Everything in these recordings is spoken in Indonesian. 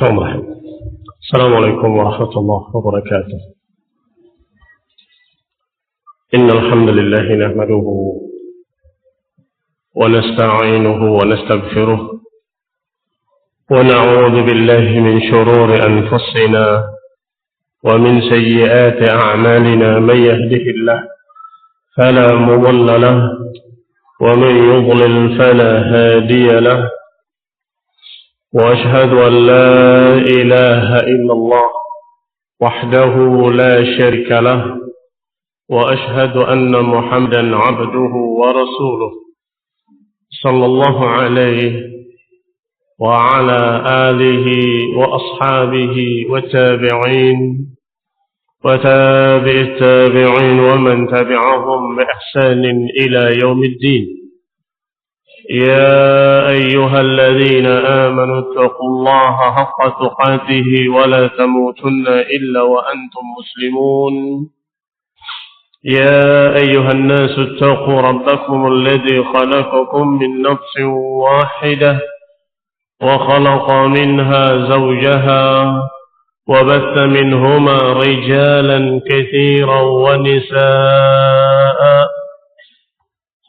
السلام عليكم ورحمة الله وبركاته. إن الحمد لله نحمده ونستعينه ونستغفره ونعوذ بالله من شرور أنفسنا ومن سيئات أعمالنا. من يهده الله فلا مضل له ومن يضلل فلا هادي له. وأشهد أن لا إله إلا الله وحده لا شريك له. وأشهد أن محمدا عبده ورسوله صلى الله عليه وعلى آله وأصحابه والتابعين وتابع التابعين ومن تبعهم بإحسان إلى يوم الدين. يا أيها الذين آمنوا اتقوا الله حق تقاته ولا تموتن إلا وأنتم مسلمون. يا أيها الناس اتقوا ربكم الذي خلقكم من نفس واحدة وخلق منها زوجها وبث منهما رجالا كثيرا ونساء.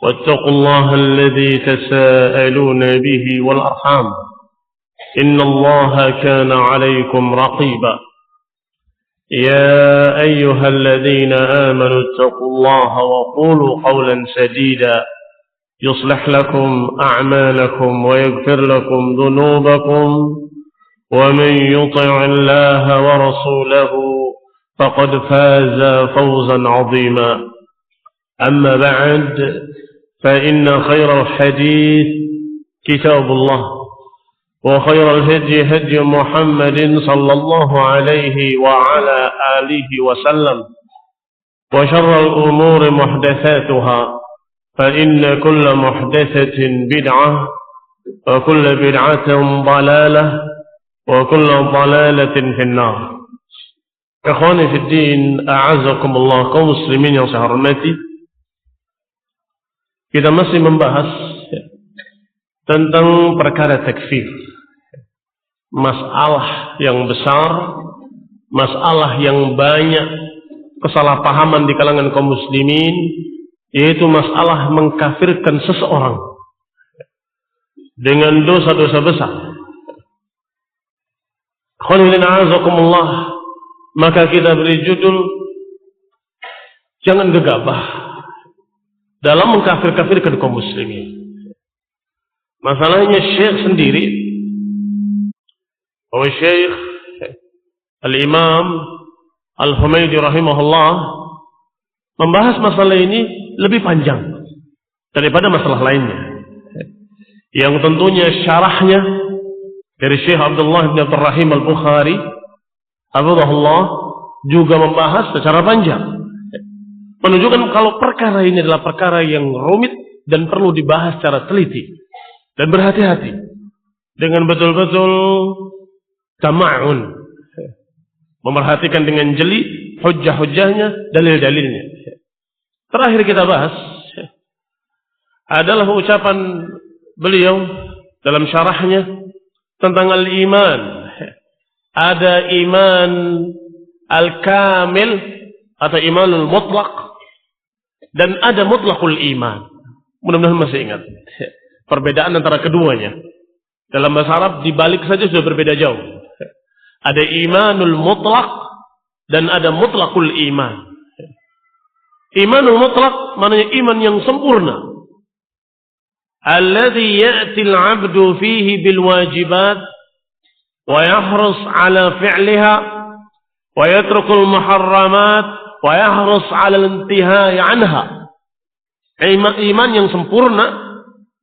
واتقوا الله الذي تساءلون به والأرحام إن الله كان عليكم رقيبا. يا أيها الذين آمنوا اتقوا الله وقولوا قولا سديدا يصلح لكم أعمالكم ويغفر لكم ذنوبكم. ومن يطع الله ورسوله فقد فاز فوزا عظيما. أما بعد فإن خير الحديث كتاب الله وخير الهدي هدي محمد صلى الله عليه وعلى آله وسلم. وشر الأمور محدثاتها فإن كل محدثة بدعة وكل بدعة ضلالة وكل ضلالة في النار. Ikhwani fi din, a'azakumullah, kaum muslimin yang saya hormati. Kita masih membahas tentang perkara takfir. Masalah yang besar, masalah yang banyak kesalahpahaman di kalangan kaum muslimin, yaitu masalah mengkafirkan seseorang dengan dosa-dosa besar. Maka kita beri judul, jangan gegabah dalam mengkafir-kafirkan kaum muslimin. Masalahnya Syekh sendiri, bahwa Syekh Al-Imam Al-Humaydi rahimahullah membahas masalah ini lebih panjang daripada masalah lainnya, yang tentunya syarahnya dari Syekh Abdullah bin Abdul Rahim Al-Bukhari hafizahullah juga membahas secara panjang, menunjukkan kalau perkara ini adalah perkara yang rumit dan perlu dibahas secara teliti dan berhati-hati dengan betul-betul tama'un, memerhatikan dengan jeli hujjah-hujjahnya, dalil-dalilnya. Terakhir kita bahas adalah ucapan beliau dalam syarahnya tentang al-iman. Ada iman al-kamil atau imanul mutlaq, dan ada mutlaqul iman. Mudah-mudahan masih ingat perbedaan antara keduanya. Dalam bahasa Arab dibalik saja sudah berbeda jauh. Ada imanul mutlaq dan ada mutlaqul iman. Imanul mutlaq maknanya iman yang sempurna. Alladhi ya'ti al-'abdu fihi bil wajibat wa yahrus 'ala fi'liha wa yatrukul muharramat wa yahrus 'ala al-intihai 'anha. Iman yang sempurna,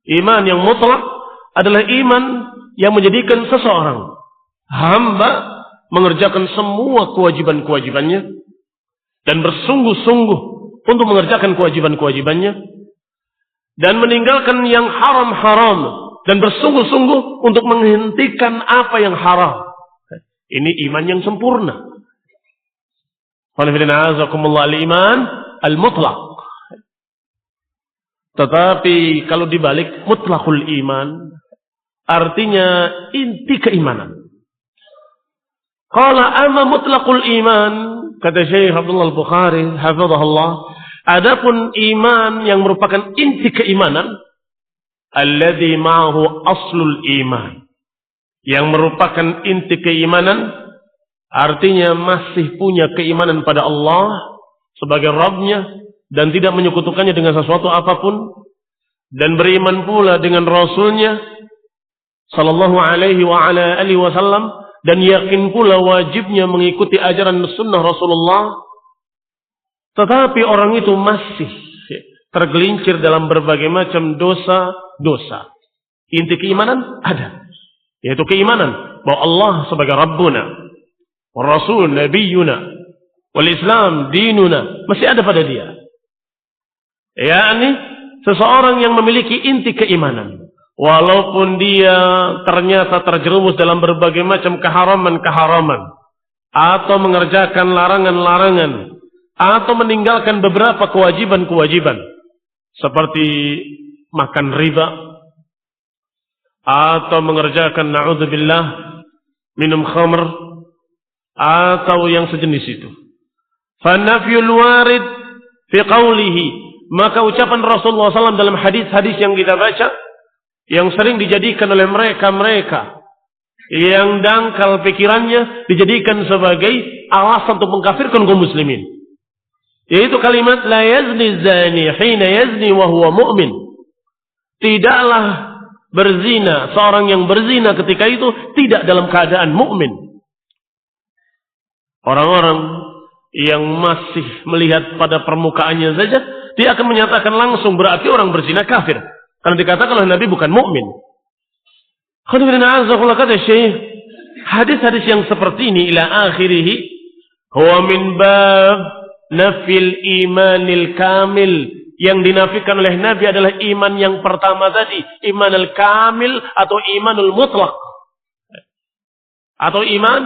iman yang mutlak adalah iman yang menjadikan seseorang hamba mengerjakan semua kewajiban-kewajibannya dan bersungguh-sungguh untuk mengerjakan kewajiban-kewajibannya, dan meninggalkan yang haram-haram dan bersungguh-sungguh untuk menghentikan apa yang haram. Ini iman yang sempurna. Al-iman al-mutlaq. Tetapi kalau dibalik mutlaqul iman, artinya inti keimanan. Qala amma mutlaqul iman, kata Syekh Abdullah Al-Bukhari hafizahullah, adapun iman yang merupakan inti keimanan, alladzi ma'ahu aslul iman, yang merupakan inti keimanan, artinya masih punya keimanan pada Allah sebagai Rabbnya dan tidak menyekutukannya dengan sesuatu apapun, dan beriman pula dengan Rasulnya sallallahu alaihi wa ala alihi wasallam, dan yakin pula wajibnya mengikuti ajaran sunnah Rasulullah, tetapi orang itu masih tergelincir dalam berbagai macam dosa-dosa. Inti keimanan ada, yaitu keimanan bahwa Allah sebagai Rabbuna, wa Rasul Nabiyuna, wal Islam dinuna, masih ada pada dia. Yakni seseorang yang memiliki inti keimanan, walaupun dia ternyata terjerumus dalam berbagai macam keharaman-keharaman, atau mengerjakan larangan-larangan, atau meninggalkan beberapa kewajiban-kewajiban, seperti makan riba, atau mengerjakan na'udzubillah minum khamr, atau yang sejenis itu. Fanafyul warid fi qawlihi, maka ucapan Rasulullah SAW dalam hadis-hadis yang kita baca, yang sering dijadikan oleh mereka-mereka yang dangkal pikirannya, dijadikan sebagai alasan untuk mengkafirkan kaum muslimin, yaitu kalimat la yazni zani hina yazni wa huwa mu'min. Tidaklah berzina seorang yang berzina ketika itu tidak dalam keadaan mukmin. Orang-orang yang masih melihat pada permukaannya saja, dia akan menyatakan langsung berarti orang berzina kafir, karena dikatakan oleh Nabi bukan mukmin. Kata Syekh, hadis-hadis yang seperti ini ila akhirih huwa min bab nafil imanil kamil. Yang dinafikan oleh Nabi adalah iman yang pertama tadi, iman al-kamil atau imanul mutlaq, atau iman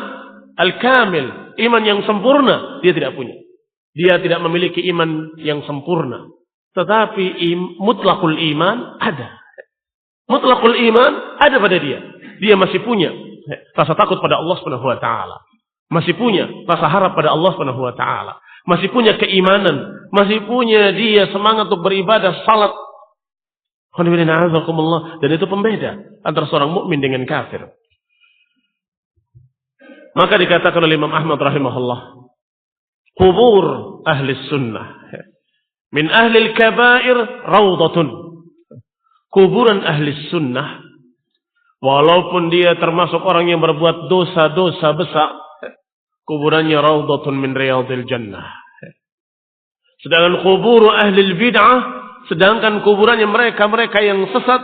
al-kamil, iman yang sempurna dia tidak punya. Dia tidak memiliki iman yang sempurna, tetapi mutlaqul iman ada. Mutlaqul iman ada pada dia. Dia masih punya rasa takut pada Allah Subhanahu wa taala. Masih punya rasa harap pada Allah Subhanahu wa taala. Masih punya keimanan, masih punya dia semangat untuk beribadah, salat. Dan itu pembeda antara seorang mukmin dengan kafir. Maka dikatakan oleh Imam Ahmad rahimahullah, kubur ahli sunnah min ahli al-kabair rawdatun. Kuburan ahli sunnah, walaupun dia termasuk orang yang berbuat dosa-dosa besar, kuburannya rawdatun min riyadil jannah. Sedangkan kubur ahli bid'ah, sedangkan kuburannya mereka yang sesat,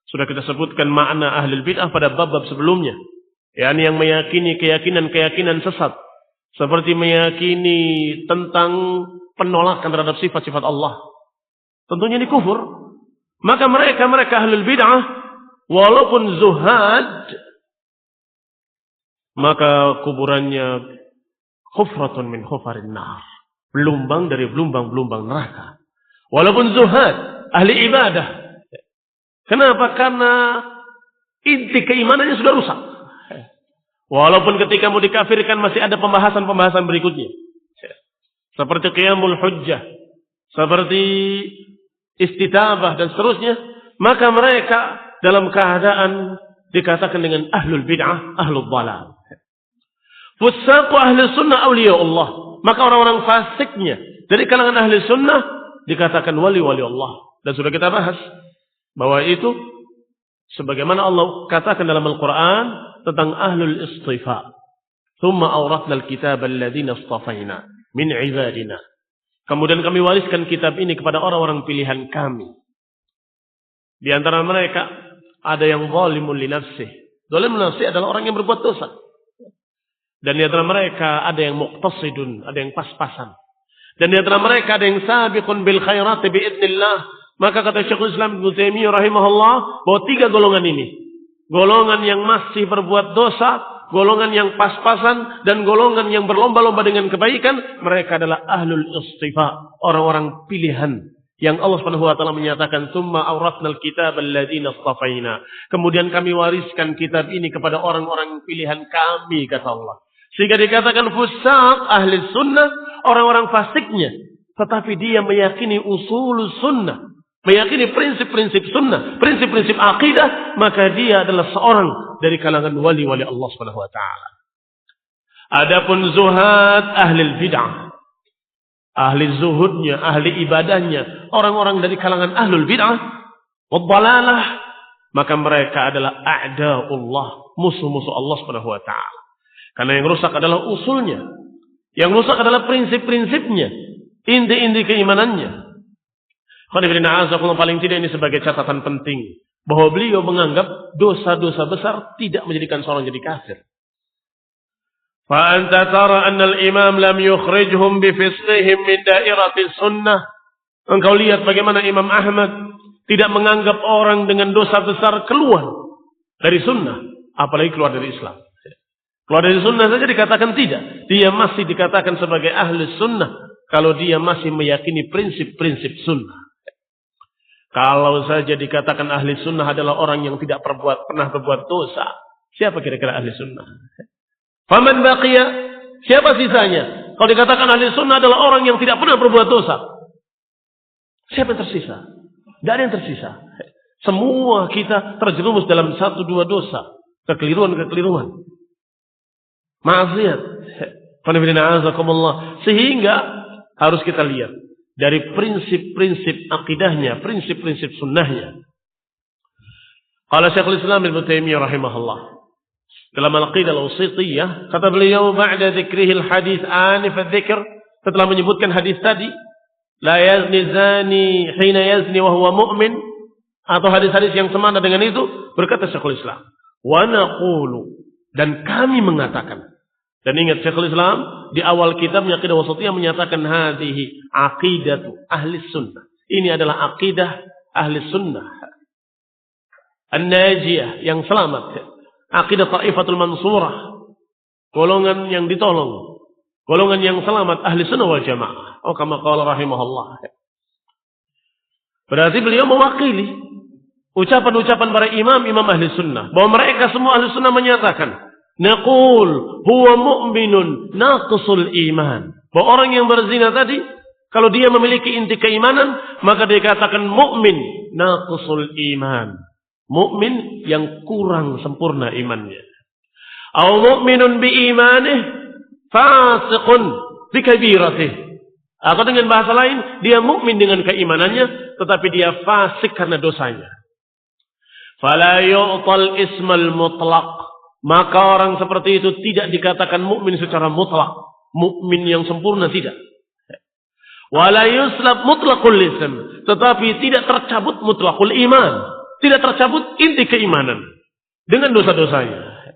sudah kita sebutkan makna ahli bid'ah pada bab-bab sebelumnya, yakni yang meyakini keyakinan-keyakinan sesat, seperti meyakini tentang penolakan terhadap sifat-sifat Allah. Tentunya ini kufur. Maka mereka ahlul bid'ah, walaupun zuhad, maka kuburannya khufratun min khufarin nar, belumbang dari belumbang-belumbang neraka. Walaupun zuhad, ahli ibadah. Kenapa? Karena inti keimanannya sudah rusak. Walaupun ketika mau dikafirkan masih ada pembahasan-pembahasan berikutnya, seperti qiyamul hujjah, seperti istitabah dan seterusnya, maka mereka dalam keadaan dikatakan dengan ahlul bid'ah, ahlul dhalal. Fusaqu ahli sunnah awliya Allah, maka orang-orang fasiknya dari kalangan ahli sunnah dikatakan wali-wali Allah. Dan sudah kita bahas bahwa itu sebagaimana Allah katakan dalam Al-Quran tentang ahlul istifa. Thumma awratna al-kitab alladhina istafaina min ibadina. Kemudian kami wariskan kitab ini kepada orang-orang pilihan kami. Di antara mereka ada yang zalimun li nafsih. Zalimun li nafsih adalah orang yang berbuat dosa. Dan di antara mereka ada yang muqtasidun, ada yang pas-pasan. Dan di antara mereka ada yang sabiqun bil khairati biidznillah. Maka kata Syekhul Islam Ibnu Taimiyah rahimahullah bahwa 3 golongan ini, golongan yang masih berbuat dosa, golongan yang pas-pasan, dan golongan yang berlomba-lomba dengan kebaikan, mereka adalah ahlul istifa, orang-orang pilihan yang Allah Subhanahu wa taala menyatakan tsumma awratnal kitab alladziina istafaina. Kemudian kami wariskan kitab ini kepada orang-orang pilihan kami, kata Allah. Sehingga dikatakan fusaq ahli sunnah, orang-orang fasiknya. Tetapi dia meyakini usul sunnah, meyakini prinsip-prinsip sunnah, prinsip-prinsip akidah, maka dia adalah seorang dari kalangan wali-wali Allah Subhanahu wa taala. Adapun zuhad ahli bid'ah, ahli zuhudnya, ahli ibadahnya, orang-orang dari kalangan ahlul bid'ah wad dalalah, maka mereka adalah a'da'ullah, musuh-musuh Allah Subhanahu wa taala. Karena yang rusak adalah usulnya, yang rusak adalah prinsip-prinsipnya, inti-inti keimanannya. Paling tidak ini sebagai catatan penting bahwa beliau menganggap dosa-dosa besar tidak menjadikan seorang jadi kafir. Fa anta tara anna al-imam lam yukhrijhum bi fisqihim min dairati sunnah. Engkau lihat bagaimana Imam Ahmad tidak menganggap orang dengan dosa besar keluar dari sunnah, apalagi keluar dari Islam. Keluar dari sunnah saja dikatakan tidak. Dia masih dikatakan sebagai ahli sunnah kalau dia masih meyakini prinsip-prinsip sunnah. Kalau saja dikatakan ahli sunnah adalah orang yang tidak pernah berbuat dosa, siapa kira-kira ahli sunnah? Faman baqiya, siapa sisanya? Kalau dikatakan ahli sunnah adalah orang yang tidak pernah berbuat dosa, siapa yang tersisa? Tidak ada yang tersisa. Semua kita terjerumus dalam 1-2 dosa, kekeliruan-kekeliruan, maksiat. Sehingga harus kita lihat dari prinsip-prinsip akidahnya, prinsip-prinsip sunnahnya. Qala Syekhul Islam Ibnu Taimiyah rahimahullah dalam Al-Aqidah Al-Wasithiyah, kata beliau ba'da dzikrihil hadis anif adzikr, setelah menyebutkan hadis tadi, la yazni zani hina yazni wa huwa mu'min, atau hadis-hadis yang semana dengan itu, berkata Syekhul Islam, wa naqulu, dan kami mengatakan. Dan ingat Syekhul Islam di awal kitabnya Aqidah Wasithiyah menyatakan hadhihi aqidatu ahli sunnah. Ini adalah akidah ahli sunnah. An-najiyah, yang selamat. Aqidah Taifatul Mansurah, golongan yang ditolong, golongan yang selamat, ahli sunnah wal jamaah. Oh, kama qala rahimahullah. Berarti beliau mewakili ucapan-ucapan para imam-imam ahli sunnah, bahwa mereka semua ahli sunnah menyatakan naqul huwa mu'minun naqisul iman, bahwa orang yang berzina tadi kalau dia memiliki inti keimanan maka dikatakan mukmin naqisul iman, mukmin yang kurang sempurna imannya. Au mu'minun bi imanih fasiqun bi kabiratih, atau dengan bahasa lain dia mukmin dengan keimanannya tetapi dia fasik karena dosanya. Fala yu'tal ismal mutlaq, maka orang seperti itu tidak dikatakan mukmin secara mutlak, mukmin yang sempurna tidak. Wala yuslab mutlaqul ism, tetapi tidak tercabut mutlaqul iman, tidak tercabut inti keimanan dengan dosa-dosanya.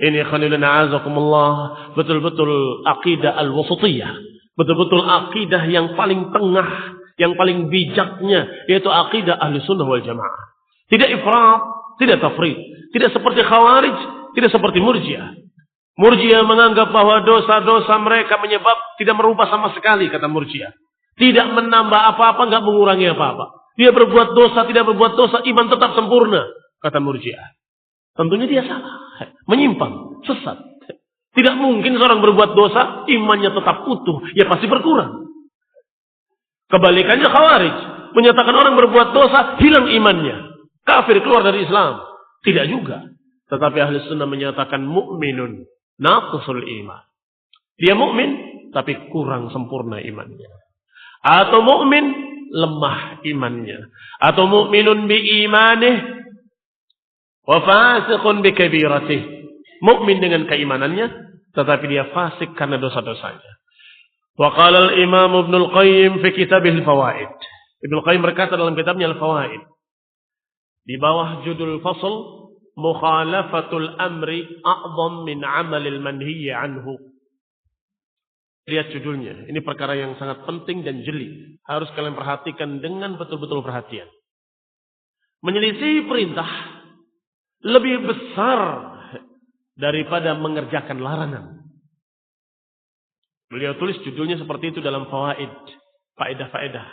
Ini khanilana azakumullah, betul-betul akidah al-wasithiyah, betul-betul akidah yang paling tengah, yang paling bijaknya, yaitu akidah ahli sunnah wal jamaah. Tidak ifrat, tidak tafrid, tidak seperti khawarij, tidak seperti murjiah. Murjiah menganggap bahwa dosa-dosa mereka tidak merubah sama sekali, kata murjiah. Tidak menambah apa-apa, enggak mengurangi apa-apa. Dia berbuat dosa, tidak berbuat dosa, iman tetap sempurna, kata murjiah. Tentunya dia salah, menyimpang, sesat. Tidak mungkin seorang berbuat dosa, imannya tetap utuh, ya pasti berkurang. Kebalikannya khawarij, menyatakan orang berbuat dosa, hilang imannya, kafir, keluar dari Islam. Tidak juga. Tetapi ahli sunnah menyatakan mukminun naqisul iman. Dia mukmin tapi kurang sempurna imannya. Atau mukmin lemah imannya. Atau mukminun bi imanih wa fasiqun bi kabiratih. Mukmin dengan keimanannya tetapi dia fasik karena dosa-dosanya. Wa qala al-Imam Ibnu Al-Qayyim fi kitabih Al-Fawaid. Ibnu Al-Qayyim berkata dalam kitabnya Al-Fawaid, di bawah judul fasl mukhalafatul amri a'zam min amalil manhiy anhu. Lihat judulnya. Ini perkara yang sangat penting dan jeli. Harus kalian perhatikan dengan betul-betul perhatian. Menyelisih perintah lebih besar daripada mengerjakan larangan. Beliau tulis judulnya seperti itu dalam fawaid. Faedah-faedah.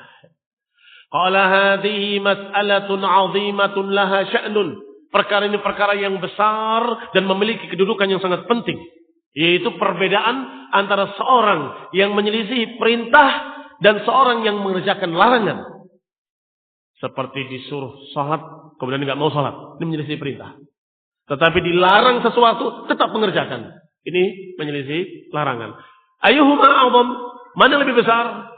Qala hadhihi mas'alatun 'azimatun laha sya'nun. Perkara ini perkara yang besar dan memiliki kedudukan yang sangat penting. Yaitu perbedaan antara seorang yang menyelisih perintah dan seorang yang mengerjakan larangan. Seperti disuruh sholat, kemudian nggak mau sholat. Ini menyelisih perintah. Tetapi dilarang sesuatu, tetap mengerjakan. Ini menyelisih larangan. Ayyuhuma a'zam? Mana lebih besar?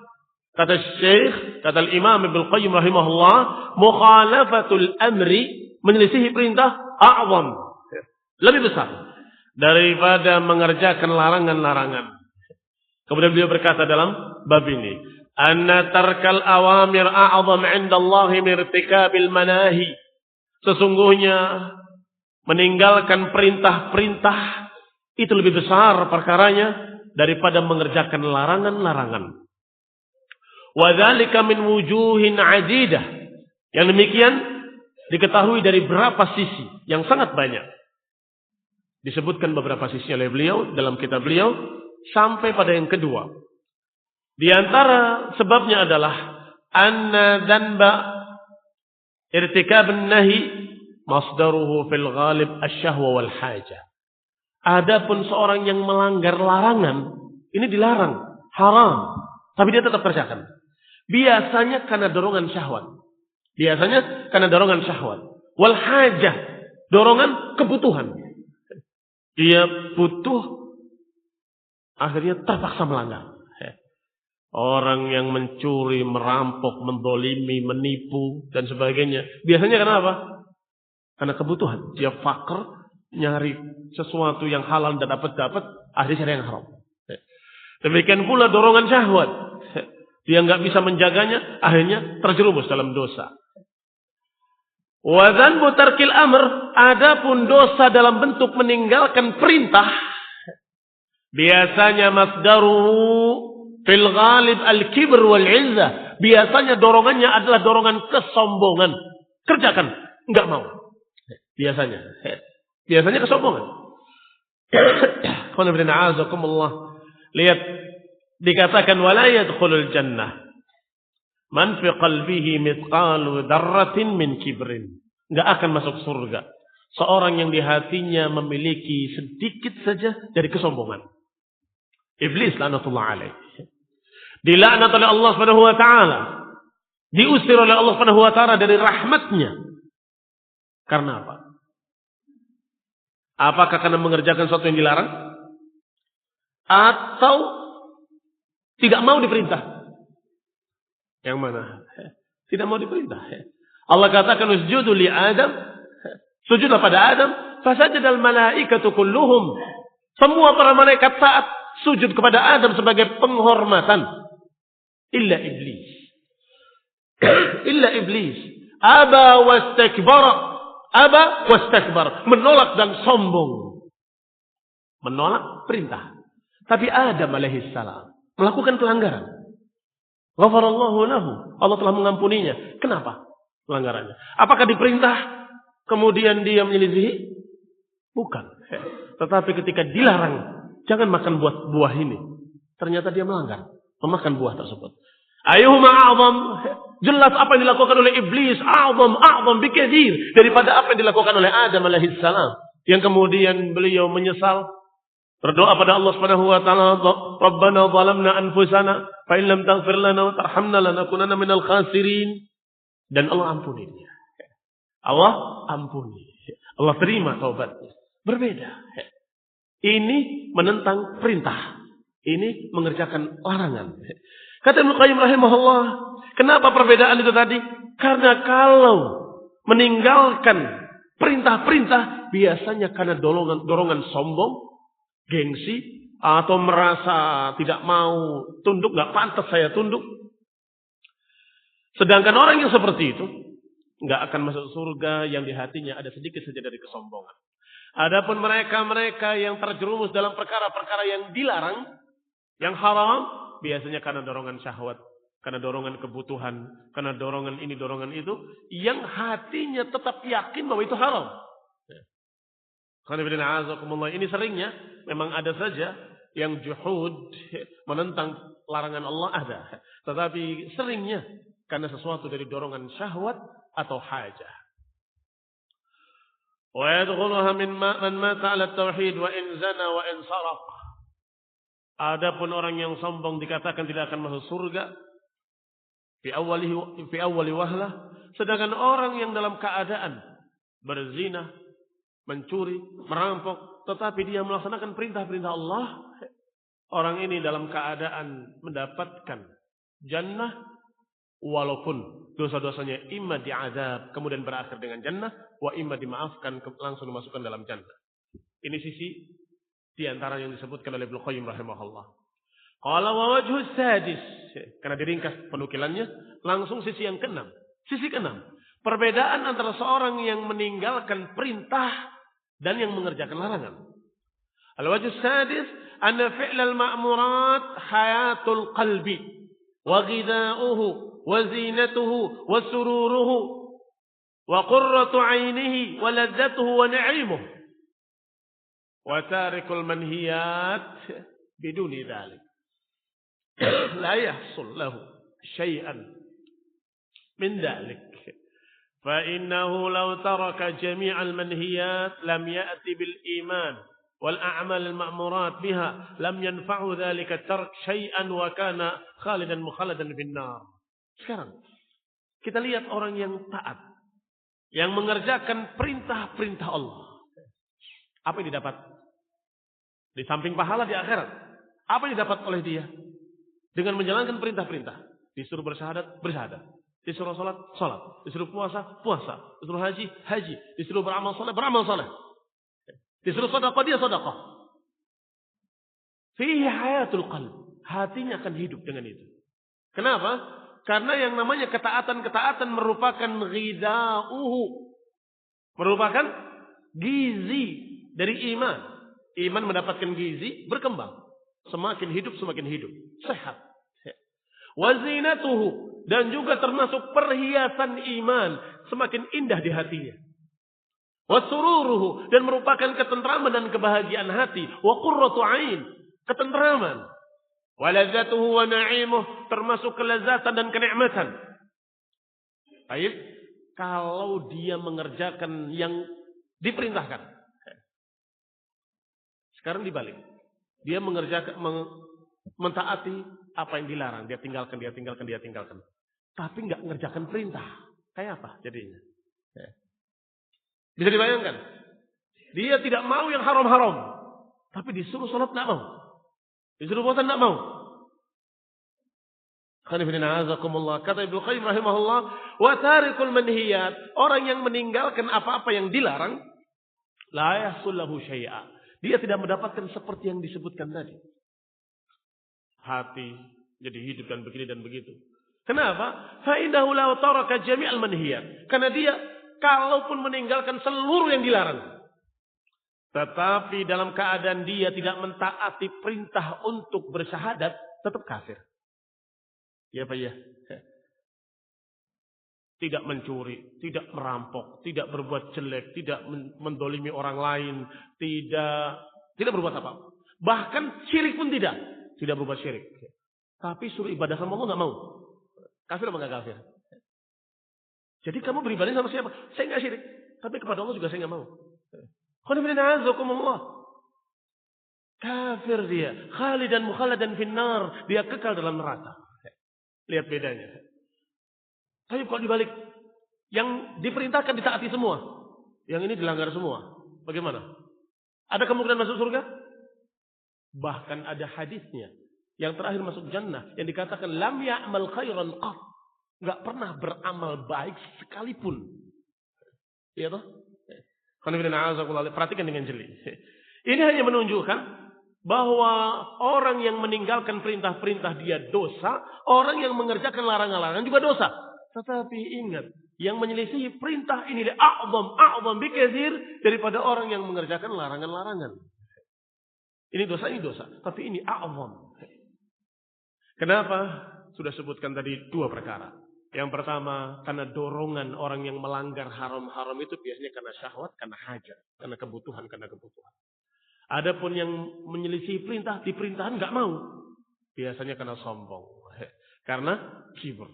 Kata Syekh, kata Imam Ibnu Qayyim rahimahullah, mukhalafatul amri, menyelisih perintah, a'zam. Lebih besar daripada mengerjakan larangan-larangan. Kemudian beliau berkata dalam bab ini, anna tarkal awamir a'zam 'inda Allah min irtikabil manahi. Sesungguhnya meninggalkan perintah-perintah itu lebih besar perkaranya daripada mengerjakan larangan-larangan. Wa dzalika min wujuhin 'adidah. Yang demikian diketahui dari beberapa sisi yang sangat banyak. Disebutkan beberapa sisi oleh beliau dalam kitab beliau sampai pada yang kedua. Di antara sebabnya adalah anna dzanba irtikabun nahi masdaruhu fil ghalib asy-syahwa wal hajah. Adapun seorang yang melanggar larangan, ini dilarang, haram, tapi dia tetap kerjakan. Biasanya karena dorongan syahwat. Biasanya karena dorongan syahwat. Wal hajah, dorongan kebutuhan. Dia butuh, akhirnya terpaksa melanggar. Orang yang mencuri, merampok, mendolimi, menipu, dan sebagainya. Biasanya kenapa? Karena kebutuhan. Dia fakir, nyari sesuatu yang halal dan dapat, akhirnya cari yang haram. Demikian pula dorongan syahwat. Dia nggak bisa menjaganya, akhirnya terjerumus dalam dosa. Wa dzanbu tarkil amr, adapun dosa dalam bentuk meninggalkan perintah, biasanya masdaru fil ghalib al-kibr wal 'izzah. Biasanya dorongannya adalah dorongan kesombongan. Kerjakan, enggak mau. Biasanya kesombongan. Lihat, dikatakan wala yadkhulul jannah man fi qalbihi mithqalu dzarratin min kibrin. Enggak akan masuk surga seorang yang di hatinya memiliki sedikit saja dari kesombongan. Iblis laknatullah alaih. Dilaknat oleh Allah Subhanahu wa taala. Diusir oleh Allah Subhanahu wa taala dari rahmatnya. Karena apa? Apakah karena mengerjakan sesuatu yang dilarang? Atau tidak mau diperintah? Yang mana? Tidak mau diperintah. Allah katakan usjudu li Adam. Sujudlah pada Adam. Fasajadal malaikatu kulluhum. Semua para malaikat taat sujud kepada Adam sebagai penghormatan. Illa iblis. Illa iblis. Aba wastakbar. Menolak dan sombong. Menolak perintah. Tapi Adam alaihissalam melakukan pelanggaran. Ghafarallahu lahu. Allah telah mengampuninya. Kenapa pelanggarannya? Apakah diperintah kemudian dia menyelisihi? Bukan. Tetapi ketika dilarang, jangan makan buah ini. Ternyata dia melanggar, memakan buah tersebut. Ayyuhuma a'zam? Jelas apa yang dilakukan oleh iblis a'zam bikatsir daripada apa yang dilakukan oleh Adam alaihissalam. Yang kemudian beliau menyesal, berdoa pada Allah Subhanahu wa taala, Rabbana zalamna anfusana fa in lam taghfir lana wa tarhamna lanakunanna minal khasirin. Dan Allah ampuni dia. Allah ampuni. Allah terima taubatnya. Berbeda. Ini menentang perintah. Ini mengerjakan larangan. Kata Ibnu Qayyim rahimahullah, kenapa perbedaan itu tadi? Karena kalau meninggalkan perintah-perintah biasanya karena dorongan sombong, gengsi, atau merasa tidak mau tunduk, nggak pantas saya tunduk. Sedangkan orang yang seperti itu nggak akan masuk surga yang di hatinya ada sedikit saja dari kesombongan. Adapun mereka yang terjerumus dalam perkara-perkara yang dilarang, yang haram, biasanya karena dorongan syahwat, karena dorongan kebutuhan, karena dorongan ini, dorongan itu, yang hatinya tetap yakin bahwa itu haram. Ini seringnya memang ada saja yang juhud, menentang larangan Allah ada. Tetapi seringnya karena sesuatu dari dorongan syahwat atau hajah. Wa yadkhuluha man mata 'ala tauhid wa in zana wa in saraq. Adapun orang yang sombong dikatakan tidak akan masuk surga fi awwali wahlah, sedangkan orang yang dalam keadaan berzina, mencuri, merampok, tetapi dia melaksanakan perintah-perintah Allah, orang ini dalam keadaan mendapatkan jannah walaupun dosa-dosanya imma diazab kemudian berakhir dengan jannah, wa imma dimaafkan langsung dimasukkan dalam jannah. Ini sisi di antara yang disebutkan oleh Ibnu Qayyim rahimahullah. Qala wa wajhu sadis, karena diringkas penukilannya, langsung sisi yang keenam. Sisi keenam, perbedaan antara seorang yang meninggalkan perintah dan yang mengerjakan larangan. Al-wajh sadis, anna fi'lal ma'murat hayatul qalbi wa ghidha'uhu wa zinatuhu wa sururuhu wa qurratu 'ainihi wa ladzatuhu wa na'imuhu wa tarikul manhiyat biduni dhalik la yahsul lahu syai'an min dhalik fa innahu law taraka jami'al manhiyat lam ya'ti bil iman wal a'mal al ma'murat biha lam yanfa'u dhalika tark syai'an wa kana khalidan mukhaladan fin nar. Sekarang kita lihat orang yang taat, yang mengerjakan perintah-perintah Allah. Apa yang didapat? Di samping pahala di akhirat, apa yang didapat oleh dia? Dengan menjalankan perintah-perintah. Disuruh bersyahadat, bersyahadat. Disuruh salat, salat. Disuruh puasa, puasa. Disuruh haji, haji. Disuruh beramal saleh, beramal saleh. Disuruh sedekah, dia sedekah. Fihi hayatul qalb. Hatinya akan hidup dengan itu. Kenapa? Karena yang namanya ketaatan-ketaatan merupakan ghidha'uhu. Merupakan gizi dari iman. Iman mendapatkan gizi, berkembang. Semakin hidup, semakin hidup. Sehat. Wa zinatuhu. Dan juga termasuk perhiasan iman. Semakin indah di hatinya. Wa sururuhu. Dan merupakan ketentraman dan kebahagiaan hati. Wa qurratu 'ain. Ketentraman. Wa ladzatuhu wa na'imuh. Termasuk kelezatan dan kenikmatan. Baik. Kalau dia mengerjakan yang diperintahkan. Sekarang dibalik. Dia mengerjakan, mentaati apa yang dilarang. Dia tinggalkan. Tapi nggak mengerjakan perintah. Kayak apa jadinya? Bisa dibayangkan? Dia tidak mau yang haram-haram. Tapi disuruh sholat nggak mau. Disuruh puasa nggak mau. Kata Ibnu Qayyim rahimahullah, wa tarikul manhiyat, orang yang meninggalkan apa-apa yang dilarang, la yahsul lahu syai'a. Dia tidak mendapatkan seperti yang disebutkan tadi. Hati jadi hidup dan begini dan begitu. Kenapa? Fa innahu law taraka jami'al manhiyat. Karena dia kalaupun meninggalkan seluruh yang dilarang, tetapi dalam keadaan dia tidak mentaati perintah untuk bersyahadat, tetap kafir. Ya Pak ya. Tidak mencuri, tidak merampok, tidak berbuat jelek, tidak mendolimi orang lain, tidak berbuat apa. Bahkan syirik pun tidak berbuat syirik. Tapi suruh ibadah sama Allah nggak mau. Kafir apa nggak kafir? Jadi kamu beribadah sama siapa? Saya nggak syirik, tapi kepada Allah juga saya nggak mau. Kafir dia, khalidan mukhaladan finnar, dia kekal dalam neraka. Lihat bedanya. Tapi kalau dibalik, yang diperintahkan ditaati semua, yang ini dilanggar semua. Bagaimana? Ada kemungkinan masuk surga? Bahkan ada hadisnya yang terakhir masuk jannah yang dikatakan lam ya'mal khairan qat, enggak pernah beramal baik sekalipun. Iya toh? Perhatikan dengan jeli. Ini hanya menunjukkan bahwa orang yang meninggalkan perintah-perintah dia dosa, orang yang mengerjakan larangan-larangan juga dosa. Tetapi ingat, yang menyelisihi perintah ini a'zam bikatsir daripada orang yang mengerjakan larangan-larangan. Ini dosa. Tapi ini a'zam. Kenapa? Sudah sebutkan tadi dua perkara. Yang pertama, karena dorongan orang yang melanggar haram-haram itu biasanya karena syahwat, karena hajat, karena kebutuhan. Adapun yang menyelisihi perintah, diperintahkan nggak mau. Biasanya karena sombong. Karena kibur.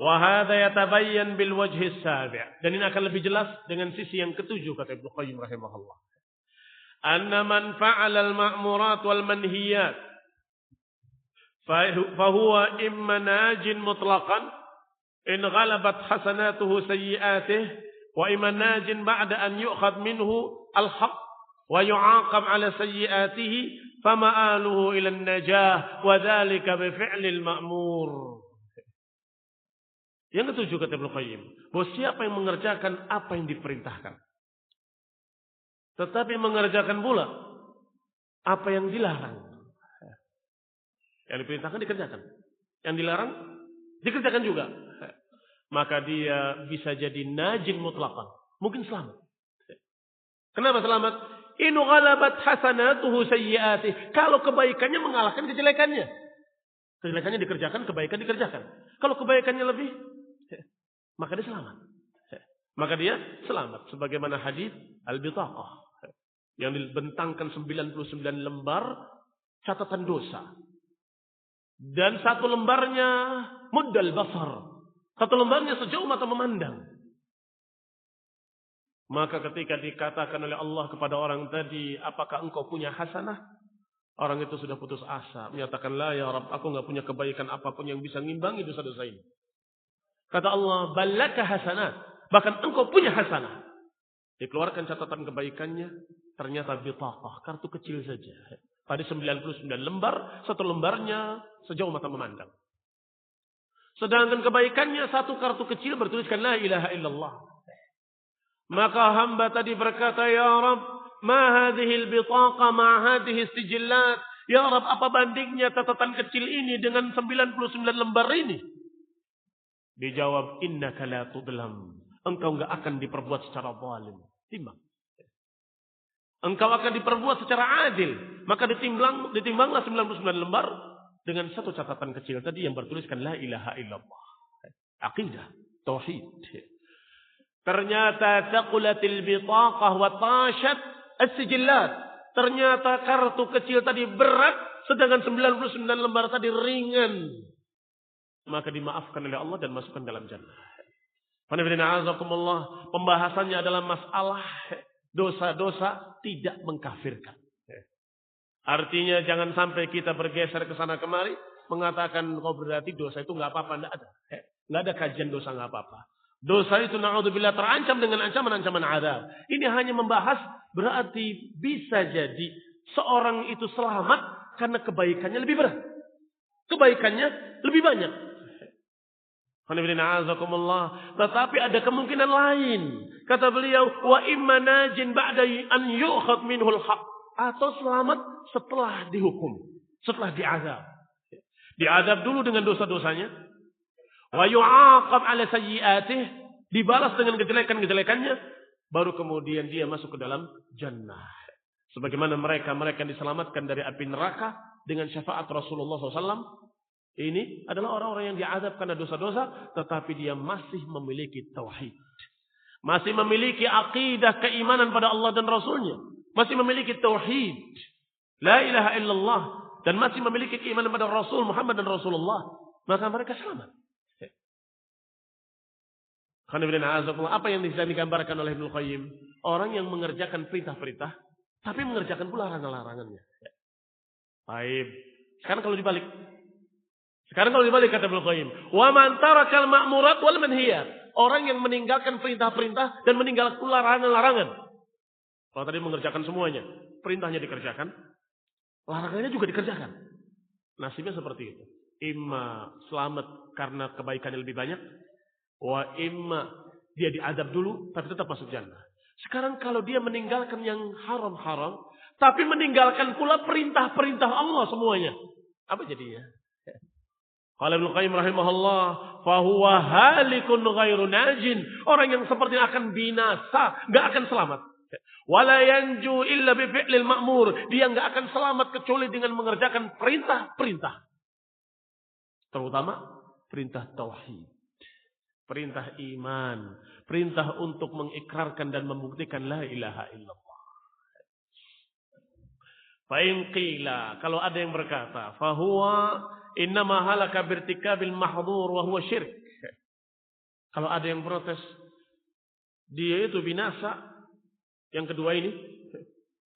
Wa hadza yatabayyan bil wajhi as-sabi'. Dan ini akan lebih jelas dengan sisi yang ketujuh kata Ibnu Qayyim rahimahullah. Anna man fa'ala al-ma'murat wal manhiyat fa huwa imma najin mutlaqan in ghalabat hasanatuhu sayyi'atihi wa imma najin ba'da an yu'khad minhu al-haqq wa yu'aqab 'ala sayyi'atihi fama'aluhu ila an-najah wa dhalika bi fi'lil ma'mur. Yang ketujuh kata Ibnu Qayyim, bahwa siapa yang mengerjakan apa yang diperintahkan, tetapi mengerjakan pula apa yang dilarang. Yang diperintahkan dikerjakan, yang dilarang dikerjakan juga. Maka dia bisa jadi najin mutlaqan, mungkin selamat. Kenapa selamat? In ghalabat hasanatuhu sayyi'atihi. Kalau kebaikannya mengalahkan kejelekannya. Kejelekannya dikerjakan, kebaikan dikerjakan. Kalau kebaikannya lebih, maka dia selamat. Maka dia selamat. Sebagaimana hadis al-bitaqah yang dibentangkan 99 lembar catatan dosa. Dan satu lembarnya muddal basar. Satu lembarnya sejauh mata memandang. Maka ketika dikatakan oleh Allah kepada orang tadi, apakah engkau punya hasanah? Orang itu sudah putus asa. Menyatakan, la ya Rabb, aku enggak punya kebaikan apapun yang bisa ngimbangi dosa-dosa ini. Kata Allah, balaka hasanat. Bahkan engkau punya hasanah. Dikeluarkan catatan kebaikannya. Ternyata bitaqah, kartu kecil saja. Tadi 99 lembar, satu lembarnya sejauh mata memandang. Sedangkan kebaikannya satu kartu kecil bertuliskan la ilaha illallah. Maka hamba tadi berkata, ya Rabb, ma hadhihi al-bitaqa ma hadhihi sijillat. Ya Rabb, apa bandingnya catatan kecil ini dengan 99 lembar ini? Dijawab, innaka la tudlam. Engkau enggak akan diperbuat secara zalim. Timbang. Engkau akan diperbuat secara adil. Maka ditimbanglah 99 lembar dengan satu catatan kecil tadi yang bertuliskan la ilaha illallah. Aqidah, tauhid. Ternyata taqulatil bitaqah wa tashat as-sijillat. Ternyata kartu kecil tadi berat, sedangkan 99 lembar tadi ringan. Maka dimaafkan oleh Allah dan masukkan dalam jannah. Pembahasannya adalah masalah dosa-dosa tidak mengkafirkan. Artinya jangan sampai kita bergeser ke sana kemari mengatakan kau berarti dosa itu nggak apa-apa, nggak ada. Nggak ada kajian dosa nggak apa-apa. Dosa itu na'udzubillah terancam dengan ancaman-ancaman azab. Ini hanya membahas berarti bisa jadi seorang itu selamat karena kebaikannya lebih berat. Kebaikannya lebih banyak. Tetapi ada kemungkinan lain. Kata beliau, wa imma najin ba'da an yu'khad minhul haq. Atau selamat setelah dihukum, setelah diazab. Diazab dulu dengan dosa-dosanya. Wa yu'aqab 'ala sayyi'atihi, dibalas dengan kejelekan-kejelekannya, baru kemudian dia masuk ke dalam jannah. Sebagaimana mereka yang diselamatkan dari api neraka dengan syafaat Rasulullah SAW. Ini adalah orang-orang yang diazab karena dosa-dosa, tetapi dia masih memiliki tauhid. Masih memiliki akidah keimanan pada Allah dan Rasulnya. Masih memiliki tauhid. La ilaha illallah. Dan masih memiliki keimanan pada Rasul Muhammad dan Rasulullah. Maka mereka selamat. Apa yang bisa digambarkan oleh Ibnu Qayyim? Orang yang mengerjakan perintah-perintah, tapi mengerjakan pula larangan-larangannya. Baik. Sekarang kalau dibalik kata Ibnu Qayyim, wa man tarakal ma'murat wal manhiyat. Orang yang meninggalkan perintah-perintah dan meninggalkan pula larangan-larangan. Kalau tadi mengerjakan semuanya, perintahnya dikerjakan, larangannya juga dikerjakan. Nasibnya seperti itu. Imma selamat karena kebaikannya lebih banyak, wa imma dia diadab dulu tapi tetap masuk jannah. Sekarang kalau dia meninggalkan yang haram-haram, tapi meninggalkan pula perintah-perintah Allah semuanya, apa jadinya? Qala Ibnu Qayyim rahimahullah, fa huwa halikun ghairu najin. Orang yang seperti akan binasa, enggak akan selamat. Wala yanju illa bi fi'lil ma'mur. Dia enggak akan selamat kecuali dengan mengerjakan perintah-perintah. Terutama perintah tauhid, perintah iman, perintah untuk mengikrarkan dan membuktikan la ilaha illallah. Fa in qila, kalau ada yang berkata, fa huwa innama halaka birtikabil mahdhur wa huwa syirk. Kalau ada yang protes, dia itu binasa. Yang kedua ini,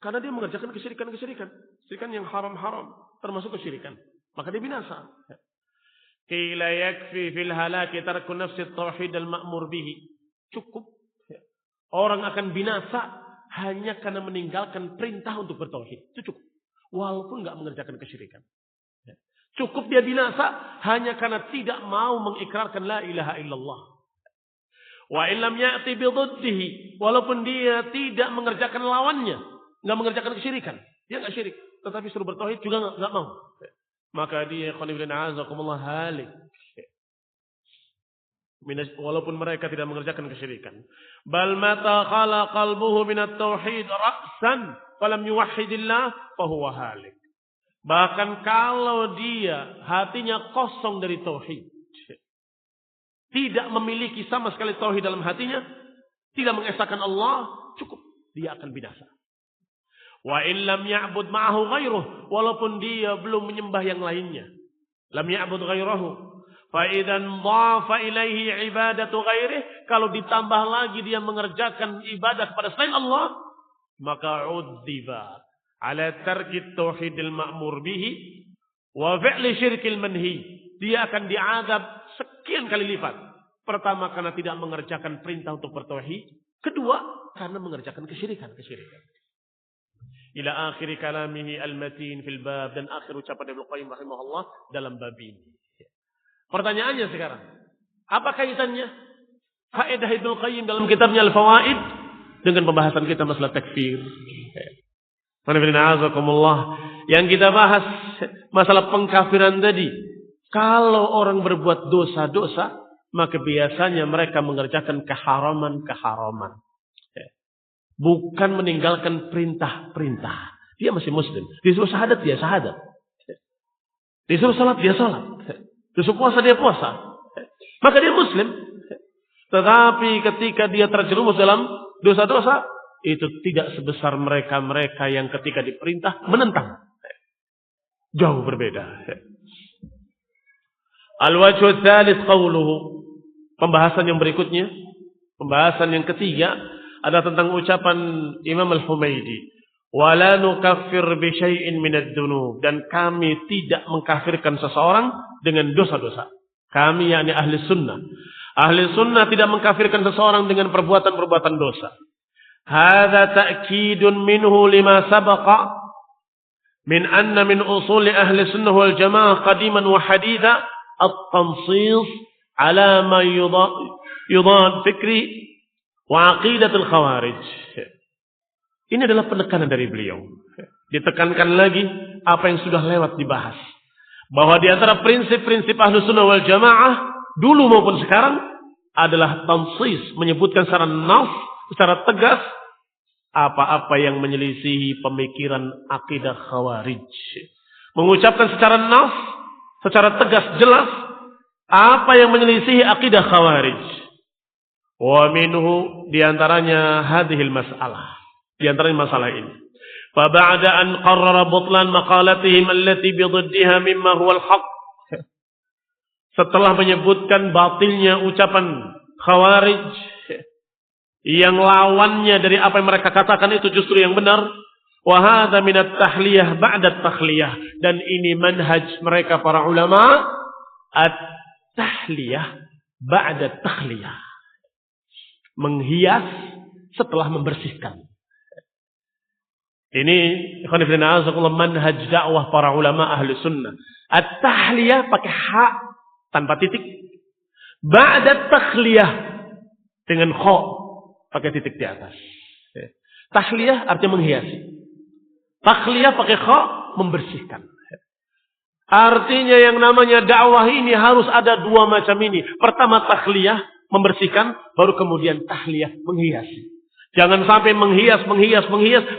karena dia mengerjakan kesyirikan-kesyirikan. Kesyirikan yang haram-haram, termasuk kesyirikan. Maka dia binasa. Qila yakfi fil halaki tarku nafsi tauhid al-ma'mur bihi. Cukup. Orang akan binasa hanya karena meninggalkan perintah untuk bertauhid. Itu cukup. Walaupun enggak mengerjakan kesyirikan. Cukup dia binasa hanya karena tidak mau mengikrarkan la ilaha illallah. Wa illam ya'ti biduddihi. Walaupun dia tidak mengerjakan lawannya. Enggak mengerjakan kesyirikan. Dia enggak syirik. Tetapi suruh bertauhid juga enggak mau. Maka dia halik. Walaupun mereka tidak mengerjakan kesyirikan. Bal mata khala qalbuhu minat tauhid ra'san falam yuwahhidillah fahuwa halik. Bahkan kalau dia hatinya kosong dari tauhid, tidak memiliki sama sekali tauhid dalam hatinya, tidak mengesahkan Allah, cukup dia akan binasa. Wa in lam ya'bud ma'ahu ghairuh, walaupun dia belum menyembah yang lainnya. Lam ya'bud ghairahu. Fa idzan dhafa ilaihi ibadatu ghairihi, kalau ditambah lagi dia mengerjakan ibadah kepada selain Allah, maka udziba ala tarki tauhidil ma'mur bihi wa fi'li syirkil manhi. Dia akan diazab sekian kali lipat. Pertama karena tidak mengerjakan perintah untuk bertauhid, kedua karena mengerjakan kesyirikan. Ila akhir kalamihi al-matin fil bab, dan akhir ucapan Ibnu Qayyim rahimahullah dalam bab ini. Pertanyaannya sekarang, apa kaitannya faedah Ibnu Qayyim dalam kitabnya Al-Fawaid dengan pembahasan kita masalah takfir? Yang kita bahas masalah pengkafiran tadi. Kalau orang berbuat dosa-dosa, maka biasanya mereka mengerjakan keharaman-keharaman. Bukan meninggalkan perintah-perintah. Dia masih muslim. Disuruh syahadat, dia syahadat. Disuruh salat, dia salat. Disuruh puasa, dia puasa. Maka dia muslim. Tetapi ketika dia terjerumus dalam dosa-dosa, itu tidak sebesar mereka-mereka yang ketika diperintah menentang. Jauh berbeda. Al-wajhu tsalits qawluhu. Pembahasan yang berikutnya, pembahasan yang ketiga adalah tentang ucapan Imam Al-Humaidi. Wala nukaffir bi syai'in minad dzunub, dan kami tidak mengkafirkan seseorang dengan dosa-dosa. Kami yakni ahli sunnah. Ahli sunnah tidak mengkafirkan seseorang dengan perbuatan-perbuatan dosa. Hadza ta'kidun minhu lima sabaqa min anna min usuli ahli sunnah wal jamaah qadiman wa haditha at-tansis ala ma yudad fikri wa aqidatul khawarij. Ini adalah penekanan dari beliau. Ditekankan lagi apa yang sudah lewat dibahas. Bahwa di antara prinsip-prinsip Ahlus Sunnah wal Jamaah dulu maupun sekarang adalah tansis, menyebutkan secara nas, secara tegas apa-apa yang menyelisihi pemikiran akidah khawarij. Mengucapkan secara nas, secara tegas jelas apa yang menyelisihi akidah khawarij. Wa minhu, diantaranya hadhil mas'alah, diantaranya masalah ini. Fa ba'da an qarrara butlan maqalatihim allati bididdiha mimma huwa al-haq. Setelah menyebutkan batilnya ucapan khawarij yang lawannya dari apa yang mereka katakan itu justru yang benar. Wa hadza min at-tahliyah ba'da at-takhliyah, dan ini manhaj mereka para ulama, at-tahliyah ba'da at-takhliyah. Menghias setelah membersihkan. Ini manhaj dakwah para ulama ahli sunnah. At-tahliyah pakai ha tanpa titik. Ba'da takhliyah dengan kha pakai titik di atas. Tahliyah artinya menghiasi. Takhliyah pakai kha membersihkan. Artinya yang namanya dakwah ini harus ada dua macam ini. Pertama takhliyah, membersihkan, baru kemudian tahliyah, menghiasi. Jangan sampai menghias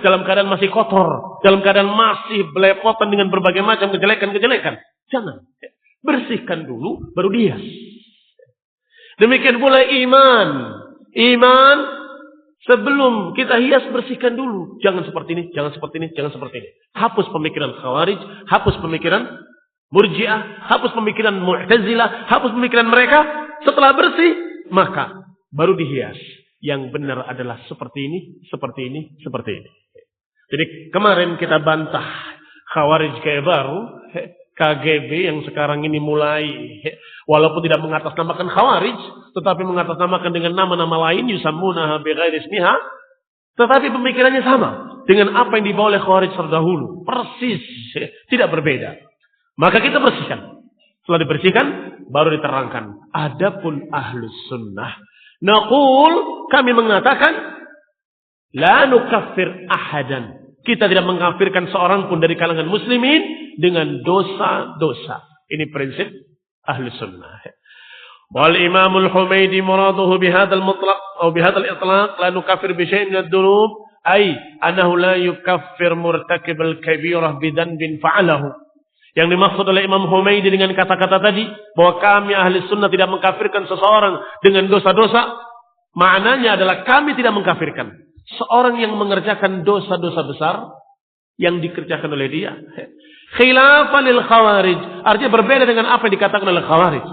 dalam keadaan masih kotor, dalam keadaan masih belepotan dengan berbagai macam kejelekan-kejelekan. Jangan. Bersihkan dulu, baru dihias. Demikian pula iman. Iman, sebelum kita hias, bersihkan dulu. Jangan seperti ini, jangan seperti ini, jangan seperti ini. Hapus pemikiran khawarij, hapus pemikiran murji'ah, hapus pemikiran mu'tazilah, hapus pemikiran mereka. Setelah bersih, maka baru dihias. Yang benar adalah seperti ini, seperti ini, seperti ini. Jadi kemarin kita bantah Khawarij gaya baru, KGB yang sekarang ini mulai, walaupun tidak mengatasnamakan Khawarij, tetapi mengatasnamakan dengan nama-nama lain, yusammunaha bighairi ismiha, tetapi pemikirannya sama dengan apa yang dibawa oleh Khawarij terdahulu. Persis, tidak berbeda. Maka kita bersihkan. Setelah dibersihkan, baru diterangkan. Adapun Ahlus Sunnah, naqul, kami mengatakan, la nukaffir ahadan. Kita tidak mengkafirkan seorang pun dari kalangan muslimin dengan dosa-dosa. Ini prinsip Ahli Sunnah. Wal Imamul Humaydi muraduhu bihadzal mutlaq atau bihadzal itlaq la nukaffir bi syai'in min ad-dunub ay annahu la yukaffir murtakibal kabirah bidanbin fa'alahu. Yang dimaksud oleh Imam Humaydi dengan kata-kata tadi bahwa kami Ahli Sunnah tidak mengkafirkan seseorang dengan dosa-dosa, maknanya adalah kami tidak mengkafirkan seorang yang mengerjakan dosa-dosa besar yang dikerjakan oleh dia. Khilafan lil Khawarij, artinya berbeda dengan apa yang dikatakan oleh Khawarij.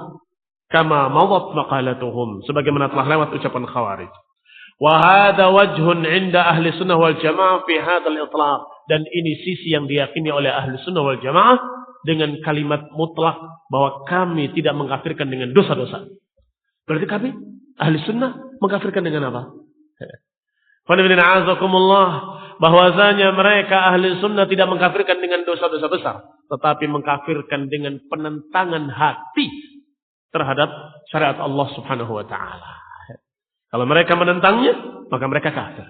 Kama madat maqalatuhum, sebagaimana telah lewat ucapan Khawarij. Wa hadha wajhun 'inda ahli sunnah wal jamaah fi hadzal itlaq, dan ini sisi yang diyakini oleh ahli sunnah wal jamaah dengan kalimat mutlak bahwa kami tidak mengkafirkan dengan dosa-dosa. Berarti kami ahli sunnah mengkafirkan dengan apa? Bahwasanya mereka ahli sunnah tidak mengkafirkan dengan dosa-dosa besar, tetapi mengkafirkan dengan penentangan hati terhadap syariat Allah Subhanahu wa taala. Kalau mereka menentangnya, maka mereka kafir.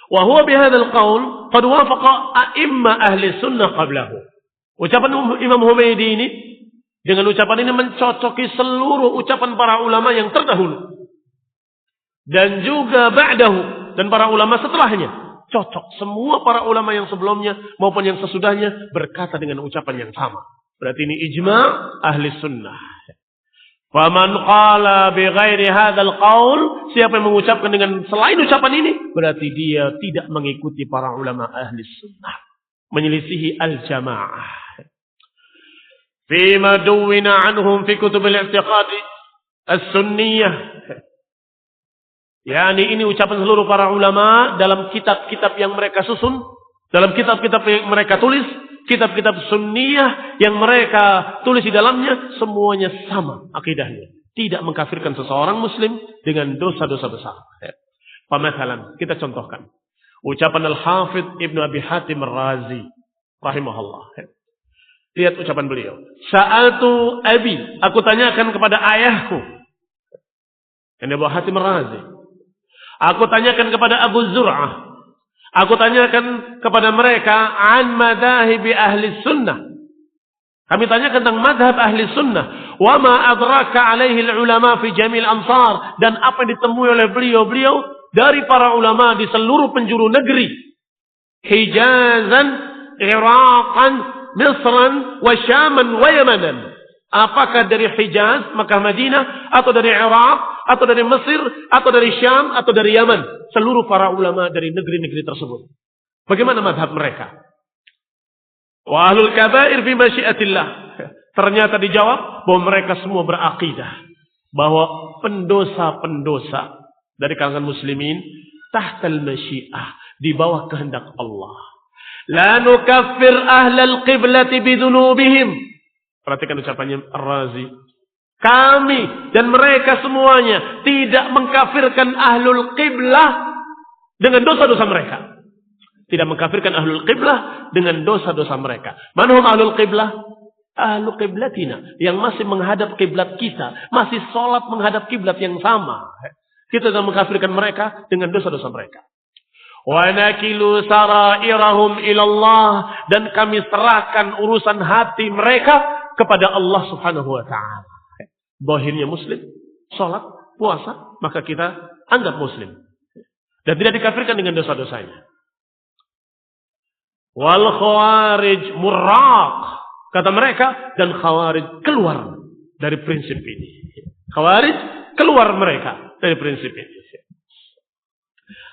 Wa huwa bihadzal qaul qad wafaqa a'imma ahli sunnah qablahu. Ucapan Imam Humaydi ini dengan ucapan ini mencocoki seluruh ucapan para ulama yang terdahulu. Dan juga ba'dahu, dan para ulama setelahnya. Cocok. Semua para ulama yang sebelumnya maupun yang sesudahnya berkata dengan ucapan yang sama. Berarti ini ijma' ahli sunnah. Faman qala bighairi hadzal qaul, siapa yang mengucapkan dengan selain ucapan ini, berarti dia tidak mengikuti para ulama ahli sunnah. Menyelisihi al-jamaah. Fima duwina anhum fi kutubil i'tiqad as-sunniyah. Yani ini ucapan seluruh para ulama dalam kitab-kitab yang mereka susun, dalam kitab-kitab yang mereka tulis, kitab-kitab sunniyah yang mereka tulis di dalamnya, semuanya sama akidahnya. Tidak mengkafirkan seseorang muslim dengan dosa-dosa besar. Pemasalan, kita contohkan. Ucapan Al-Hafidh Ibnu Abi Hatim Ar-Razi rahimahullah. Lihat ucapan beliau. Sa'altu abi, aku tanyakan kepada ayahku. Yang Abu Hatim Ar-Razi. Aku tanyakan kepada Abu Zur'ah. Aku tanyakan kepada mereka an madhahibi ahli sunnah. Kami tanyakan tentang madhab ahli sunnah. Wa ma adraka alaihi ulama fi jamil ansar. Dan apa yang ditemui oleh beliau-beliau dari para ulama di seluruh penjuru negeri. Hijazan, Iraqan, Misran, wa Syaman, wa Yamanan. Apakah dari Hijaz, Makkah, Madinah, atau dari Iraq, atau dari Mesir, atau dari Syam, atau dari Yaman. Seluruh para ulama dari negeri-negeri tersebut. Bagaimana madhab mereka? Wa ahlul kabair fi masyiatillah. Ternyata dijawab bahwa mereka semua berakidah bahwa pendosa-pendosa dari kalangan muslimin tahtal masyiah, di bawah kehendak Allah. La nukaffir ahlal qiblati bidunubihim. Perhatikan ucapannya Ar-Razi. Kami dan mereka semuanya tidak mengkafirkan ahlul qiblah dengan dosa-dosa mereka. Tidak mengkafirkan ahlul qiblah dengan dosa-dosa mereka. Manhum ahlul qiblah? Ahlul qiblatina. Yang masih menghadap qiblat kita. Masih sholat menghadap qiblat yang sama. Kita tidak mengkafirkan mereka dengan dosa-dosa mereka. Wa nakilu sarairahum ilallah. Dan kami serahkan urusan hati mereka kepada Allah Subhanahu wa ta'ala. Zahirnya muslim, sholat, puasa, maka kita anggap muslim. Dan tidak dikafirkan dengan dosa-dosanya. Wal khawarij murraq, kata mereka, dan khawarij keluar dari prinsip ini. Khawarij keluar mereka dari prinsip ini.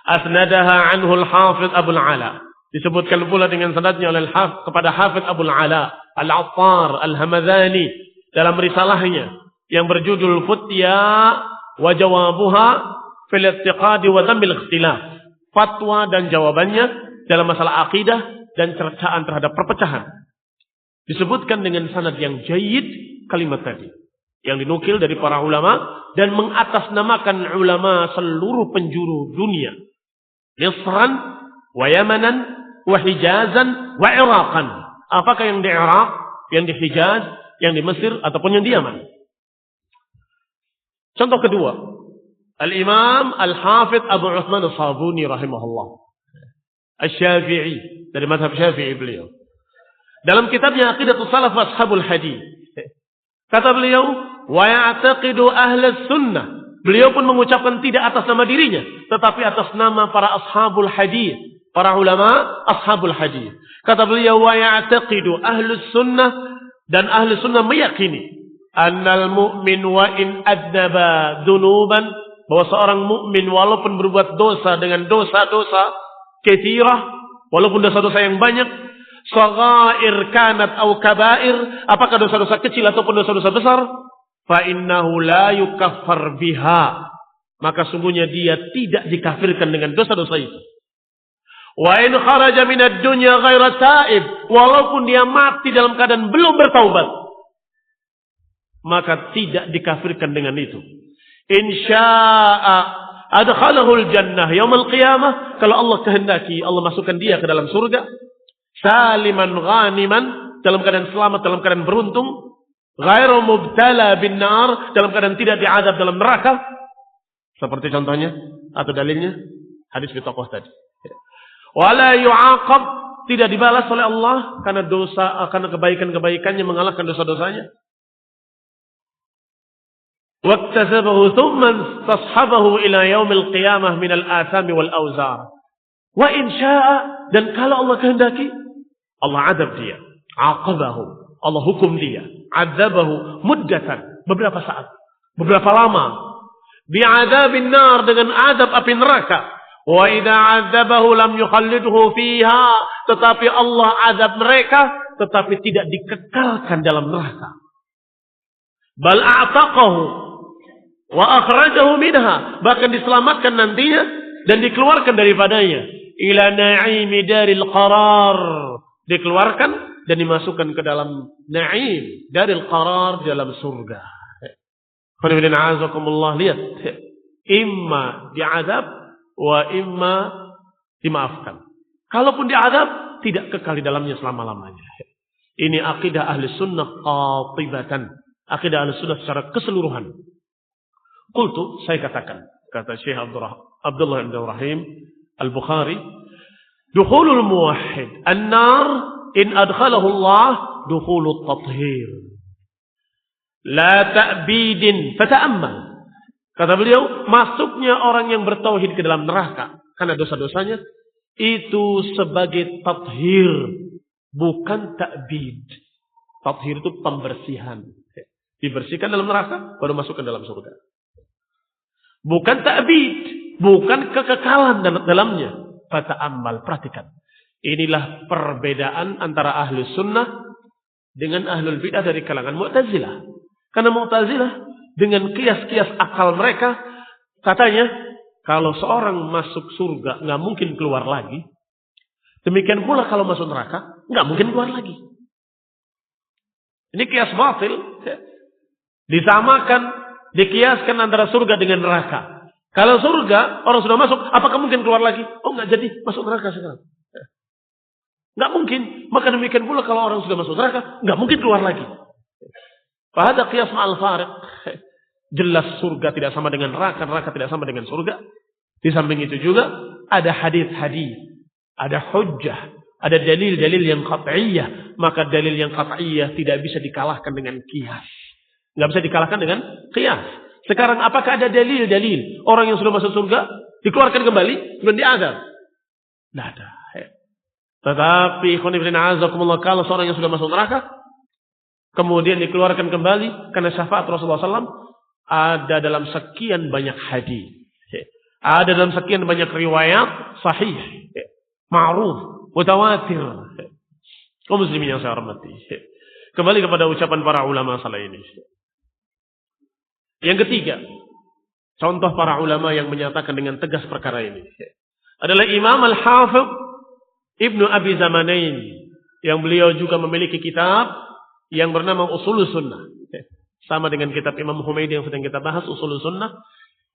Asnadaha anhu al-Hafidh Abu al-Ala. Disebutkan pula dengan sanadnya oleh kepada Hafidh Abu al-Ala Al-Attar Al-Hamadani dalam risalahnya yang berjudul Futya wa Jawabuha fil I'tiqadi wa Dhammil Ikhtilaf. Fatwa dan jawabannya dalam masalah akidah dan cercaan terhadap perpecahan. Disebutkan dengan sanad yang jayyid kalimat tadi. Yang dinukil dari para ulama dan mengatasnamakan ulama seluruh penjuru dunia. Misran wa Yamanan wa Hijazan wa Iraqan. Apakah yang di Iraq, yang di Hijaz, yang di Mesir ataupun yang di Yaman? Contoh kedua, Al-Imam Al-Hafidh Abu Uthman As-Sabuni rahimahullah. Asy-Syafi'i, dari mazhab Syafi'i beliau. Dalam kitabnya Aqidatus Salaf wa Ashabul Hadits, kata beliau, wa ya'taqidu ahlus sunnah. Beliau pun mengucapkan tidak atas nama dirinya, tetapi atas nama para ashabul hadis, para ulama ashabul hadis. Kata beliau, wa ya'taqidu ahlus sunnah, dan ahli sunnah meyakini annal mu'min wa in adzaba dunuban, bahwa seorang mukmin walaupun berbuat dosa dengan dosa-dosa katsirah, walaupun dosa-dosa yang banyak, shaghair kanat au kabair, apakah dosa-dosa kecil ataupun dosa-dosa besar, fa innahu la yukaffar biha, maka sungguhnya dia tidak dikafirkan dengan dosa-dosa itu. Wa in kharaja minad dunya ghaira taib, walaupun dia mati dalam keadaan belum bertaubat, maka tidak dikafirkan dengan itu. Insya'a adkhalahul jannah yaumil qiyamah, kalau Allah kehendaki Allah masukkan dia ke dalam surga, saliman ghaniman, dalam keadaan selamat, dalam keadaan beruntung, ghairu mubtala bin nar, dalam keadaan tidak diazab dalam neraka. Seperti contohnya atau dalilnya hadis Bitokoh tadi. Wala yu'aqab, tidak dibalas oleh Allah karena dosa, karena kebaikan-kebaikannya mengalahkan dosa-dosanya. Waktasabahu thumma tashabahu ila yaumil qiyamah minal athami wal awzar. Wa in sya'a, dan kalau Allah kehendaki, Allah adab dia, aqabahu, Allah hukum dia, adabahu muddatan, beberapa saat, beberapa lama, bi'adzabin nar, dengan adab api neraka. Wa idza 'adzabahu lam yukhallidhu fiha, tetapi Allah azab mereka tetapi tidak dikekalkan dalam neraka. Bal a'taqahu wa akhrajahu minha, bahkan diselamatkan nantinya dan dikeluarkan daripadanya. Ila na'imi daril qarar, dikeluarkan dan dimasukkan ke dalam na'im daril qarar, dalam surga. Qulilana azakumullah, lihat, imma diazab wa imma dimaafkan. Kalaupun diazab, tidak kekal di dalamnya selama-lamanya. Ini akidah ahli sunnah qatibatan, akidah ahli sunnah secara keseluruhan. Qultu, saya katakan, kata Syekh Abdullah bin Rahim Al-Bukhari, dukhulul muwahhid an-nar in adkhalahu Allah dukhulut tathhir la ta'bidin fata'ammal. Kata beliau, masuknya orang yang bertauhid ke dalam neraka karena dosa-dosanya itu sebagai tathhir, bukan ta'bid. Tathhir itu pembersihan, dibersihkan dalam neraka baru masuk ke dalam surga. Bukan ta'bid, bukan kekekalan dalamnya. Fata'ammal, perhatikan. Inilah perbedaan antara ahli sunnah dengan ahlul bid'ah dari kalangan Mu'tazilah. Karena Mu'tazilah dengan kias-kias akal mereka, katanya kalau seorang masuk surga nggak mungkin keluar lagi. Demikian pula kalau masuk neraka nggak mungkin keluar lagi. Ini kias batil, disamakan, dikiaskan antara surga dengan neraka. Kalau surga orang sudah masuk, apakah mungkin keluar lagi? Oh, nggak jadi, masuk neraka sekarang. Nggak mungkin. Maka demikian pula kalau orang sudah masuk neraka, nggak mungkin keluar lagi. Fahada qiyas ma'al fariq. Jelas surga tidak sama dengan neraka, neraka tidak sama dengan surga. Di samping itu juga ada hadis-hadis, ada hujjah, ada dalil-dalil yang qat'iyah. Maka dalil yang qat'iyah tidak bisa dikalahkan dengan qiyas. Nggak bisa dikalahkan dengan qiyas. Sekarang apakah ada dalil-dalil orang yang sudah masuk surga dikeluarkan kembali kemudian diazab? Tidak ada. Tetapi kalau seorang yang sudah masuk neraka kemudian dikeluarkan kembali karena syafaat Rasulullah SAW, ada dalam sekian banyak hadis, ada dalam sekian banyak riwayat sahih, ma'ruf, mutawatir. Kaum muslimin yang saya hormati, kembali kepada ucapan para ulama salah ini. Yang ketiga, contoh para ulama yang menyatakan dengan tegas perkara ini adalah Imam Al-Hafidh Ibnu Abi Zamanain, yang beliau juga memiliki kitab yang bernama Ushulus Sunnah. Sama dengan kitab Imam Humaydi yang sedang kita bahas, Ushulus Sunnah.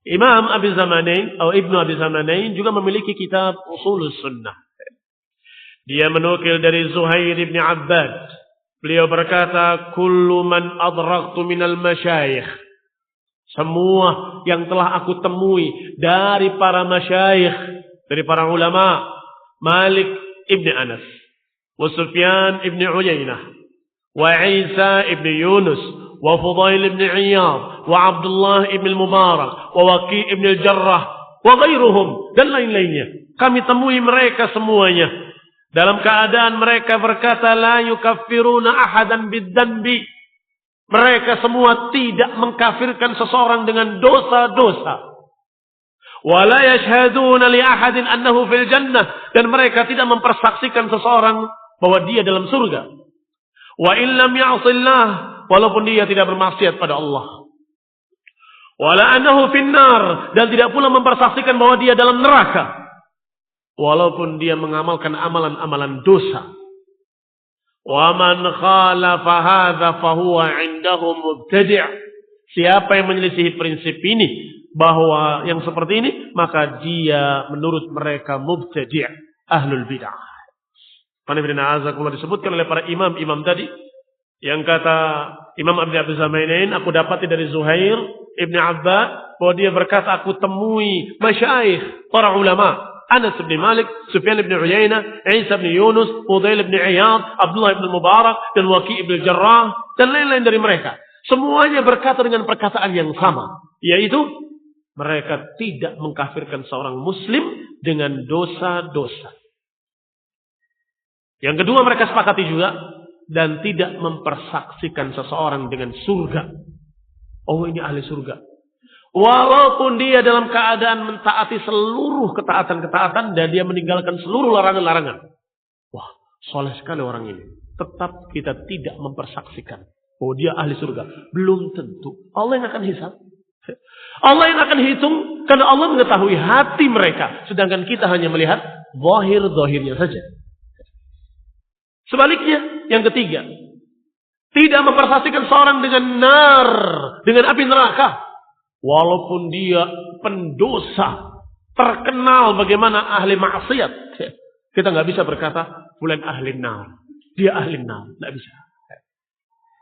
Imam Abi Zamanain atau Ibnu Abi Zamanain juga memiliki kitab Ushulus Sunnah. Dia menukil dari Zuhair bin Abbad. Beliau berkata, "Kullu man adraktu minal masyayikh." Semua yang telah aku temui dari para masyayikh, dari para ulama, Malik ibn Anas, wa Sufyan ibn Uyainah, wa Isa ibn Yunus, wa Fudail ibn Iyad, wa Abdullah ibn Mubarak, wa Waqi ibn Jarrah, wa ghairuhum, dan lain-lainnya. Kami temui mereka semuanya dalam keadaan mereka berkata, la yukaffiruna ahadan bidzanbi. Mereka semua tidak mengkafirkan seseorang dengan dosa-dosa. Wa la yashhaduna li ahadin annahu fil jannah, dan mereka tidak mempersaksikan seseorang bahwa dia dalam surga. Wa in lam ya'sillah, walaupun dia tidak bermaksiat pada Allah. Wa la annahu finnar, dan tidak pula mempersaksikan bahwa dia dalam neraka, walaupun dia mengamalkan amalan-amalan dosa. Wa man khalafa hadza fahuwa 'indahu mubtadi'. Siapa yang menyelisihi prinsip ini, bahwa yang seperti ini, maka dia menurut mereka mubtadi', ahlul bid'ah. Disebutkan oleh para imam tadi, yang kata Imam Abi Zamanain, aku dapati dari Zuhair ibn Abbad bahwa dia berkata, aku temui masyayikh, para ulama, Anas bin Malik, Sufyan bin Uyainah, Isa bin Yunus, Fudail bin Iyad, Abdullah bin Mubarak, dan Waqi bin Jarrah, dan lain-lain dari mereka. Semuanya berkata dengan perkataan yang sama, yaitu mereka tidak mengkafirkan seorang muslim dengan dosa-dosa. Yang kedua, mereka sepakati juga, dan tidak mempersaksikan seseorang dengan surga. Oh, ini ahli surga. Walaupun dia dalam keadaan mentaati seluruh ketaatan-ketaatan dan dia meninggalkan seluruh larangan-larangan. Wah, soleh sekali orang ini. Tetap kita tidak mempersaksikan bahwa dia ahli surga. Belum tentu. Allah yang akan hisab. Allah yang akan hitung, karena Allah mengetahui hati mereka. Sedangkan kita hanya melihat zahir-zahirnya saja. Sebaliknya, yang ketiga, tidak mempersaksikan seorang dengan nar, dengan api neraka. Walaupun dia pendosa, terkenal bagaimana ahli maksiat. Kita nggak bisa berkata, fulan ahli nar, dia ahli nar. Nggak bisa.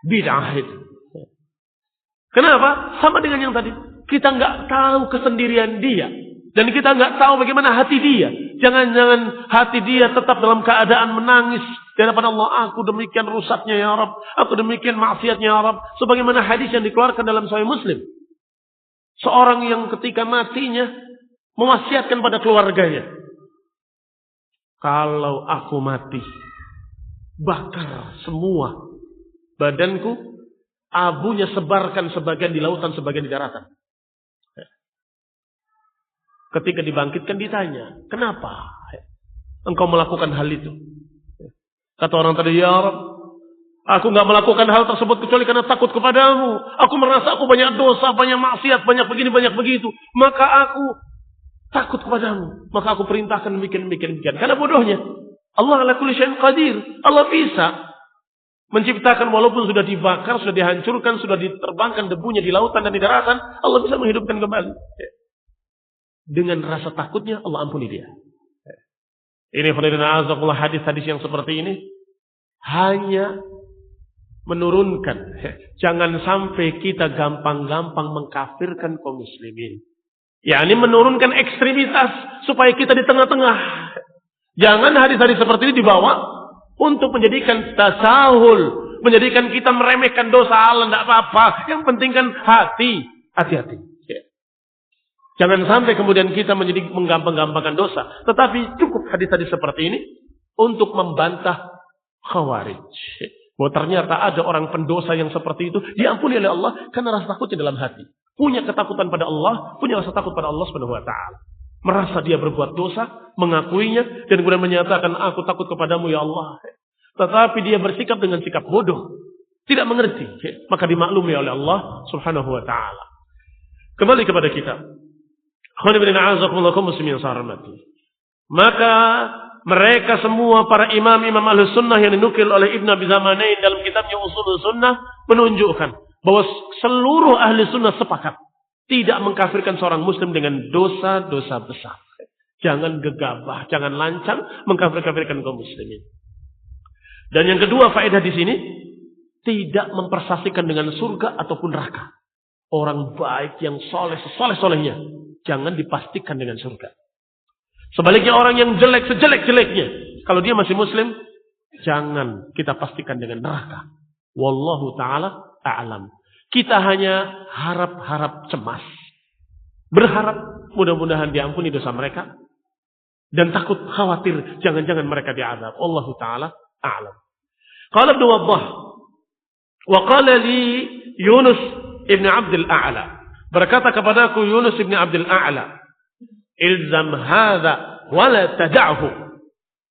Bid'ah itu. Kenapa? Sama dengan yang tadi. Kita nggak tahu kesendirian dia. Dan kita nggak tahu bagaimana hati dia. Jangan-jangan hati dia tetap dalam keadaan menangis di hadapan Allah. Aku demikian rusaknya ya Rabb. Aku demikian maksiatnya ya Rabb. Sebagaimana hadis yang dikeluarkan dalam Sahih Muslim. Seorang yang ketika matinya mewasiatkan pada keluarganya. Kalau aku mati, bakar semua badanku, abunya sebarkan sebagian di lautan, sebagian di daratan. Ketika dibangkitkan ditanya, kenapa engkau melakukan hal itu? Kata orang tadi, ya Rabb, aku nggak melakukan hal tersebut kecuali karena takut kepadamu. Aku merasa aku banyak dosa, banyak maksiat, banyak begini, banyak begitu. Maka aku takut kepadamu. Maka aku perintahkan demikian. Karena bodohnya, Allah ala kulli syai'in qadir. Allah bisa menciptakan walaupun sudah dibakar, sudah dihancurkan, sudah diterbangkan debunya di lautan dan di daratan. Allah bisa menghidupkan kembali. Dengan rasa takutnya Allah ampuni dia. Ini hadis-hadis yang seperti ini hanya menurunkan, jangan sampai kita gampang-gampang mengkafirkan kaum muslimin. Ya, ini menurunkan ekstremitas supaya kita di tengah-tengah. Jangan hadis-hadis seperti ini dibawa untuk menjadikan tasahul, menjadikan kita meremehkan dosa Allah, tidak apa-apa. Yang penting kan hati-hati. Jangan sampai kemudian kita menjadi menggampang-gampangkan dosa. Tetapi cukup hadis-hadis seperti ini untuk membantah Khawarij. Bahwa ternyata ada orang pendosa yang seperti itu diampuni oleh Allah karena rasa takutnya dalam hati. Punya ketakutan pada Allah, punya rasa takut pada Allah Subhanahu wa taala. Merasa dia berbuat dosa, mengakuinya dan kemudian menyatakan aku takut kepadamu ya Allah. Tetapi dia bersikap dengan sikap bodoh, tidak mengerti, maka dimaklumi oleh Allah Subhanahu wa taala. Kembali kepada kita. Muslimin sarmati. Maka mereka semua para imam-imam Ahlus Sunnah yang dinukil oleh Ibn Abi Zamanain dalam kitabnya Ushulus Sunnah menunjukkan bahwa seluruh ahli sunnah sepakat tidak mengkafirkan seorang muslim dengan dosa-dosa besar. Jangan gegabah, jangan lancang mengkafirkan kaum muslimin. Dan yang kedua faedah di sini, tidak mempersaksikan dengan surga ataupun neraka. Orang baik yang soleh, sesoleh-solehnya, jangan dipastikan dengan surga. Sebaliknya orang yang jelek, sejelek-jeleknya, kalau dia masih muslim, jangan kita pastikan dengan neraka. Wallahu ta'ala a'lam. Kita hanya harap-harap cemas. Berharap mudah-mudahan diampuni dosa mereka. Dan takut khawatir jangan-jangan mereka diazab. Wallahu ta'ala a'lam. Qala Ibn Wadah. Wa qala li Yunus ibn Abdul A'la. Berkata kepadaku Yunus ibn Abdul A'la. Ilzam hadha wa la tada'hu.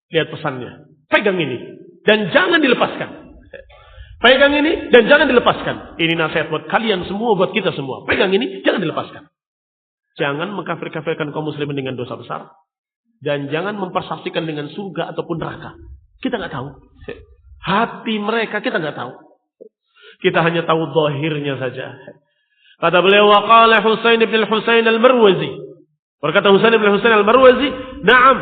Lihat pesannya. Pegang ini. Dan jangan dilepaskan. Pegang ini dan jangan dilepaskan. Ini nasihat buat kalian semua, buat kita semua. Pegang ini, jangan dilepaskan. Jangan mengkafir-kafirkan kaum muslimin dengan dosa besar. Dan jangan mempersaksikan dengan surga ataupun neraka. Kita nggak tahu. Hati mereka kita nggak tahu. Kita hanya tahu zahirnya saja. Kata beliau, waqala Husain ibn al-Husain al-Marwazi. Berkata Husain ibn al-Husain al-Marwazi, "Na'am,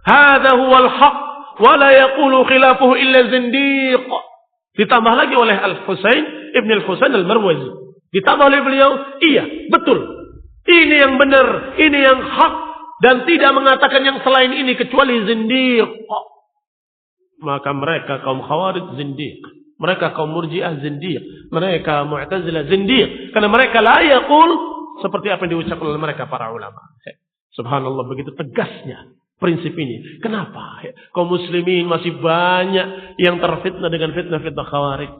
hadha huwa al-haq, wa la yaqulu khilafuhu illa zindiq." Ditambah lagi oleh Al-Husain ibn al-Husain al-Marwazi. Ditambah oleh beliau, iya, betul. Ini yang benar, ini yang hak. Dan tidak mengatakan yang selain ini kecuali zindiq. Maka mereka kaum Khawarij zindiq. Mereka kaum Murji'ah zindiq. Mereka Mu'tazilah zindiq. Karena mereka la yaqul seperti apa yang diucapkan oleh mereka para ulama. Subhanallah, begitu tegasnya prinsip ini. Kenapa? Kaum muslimin masih banyak yang terfitnah dengan fitnah-fitnah Khawarij.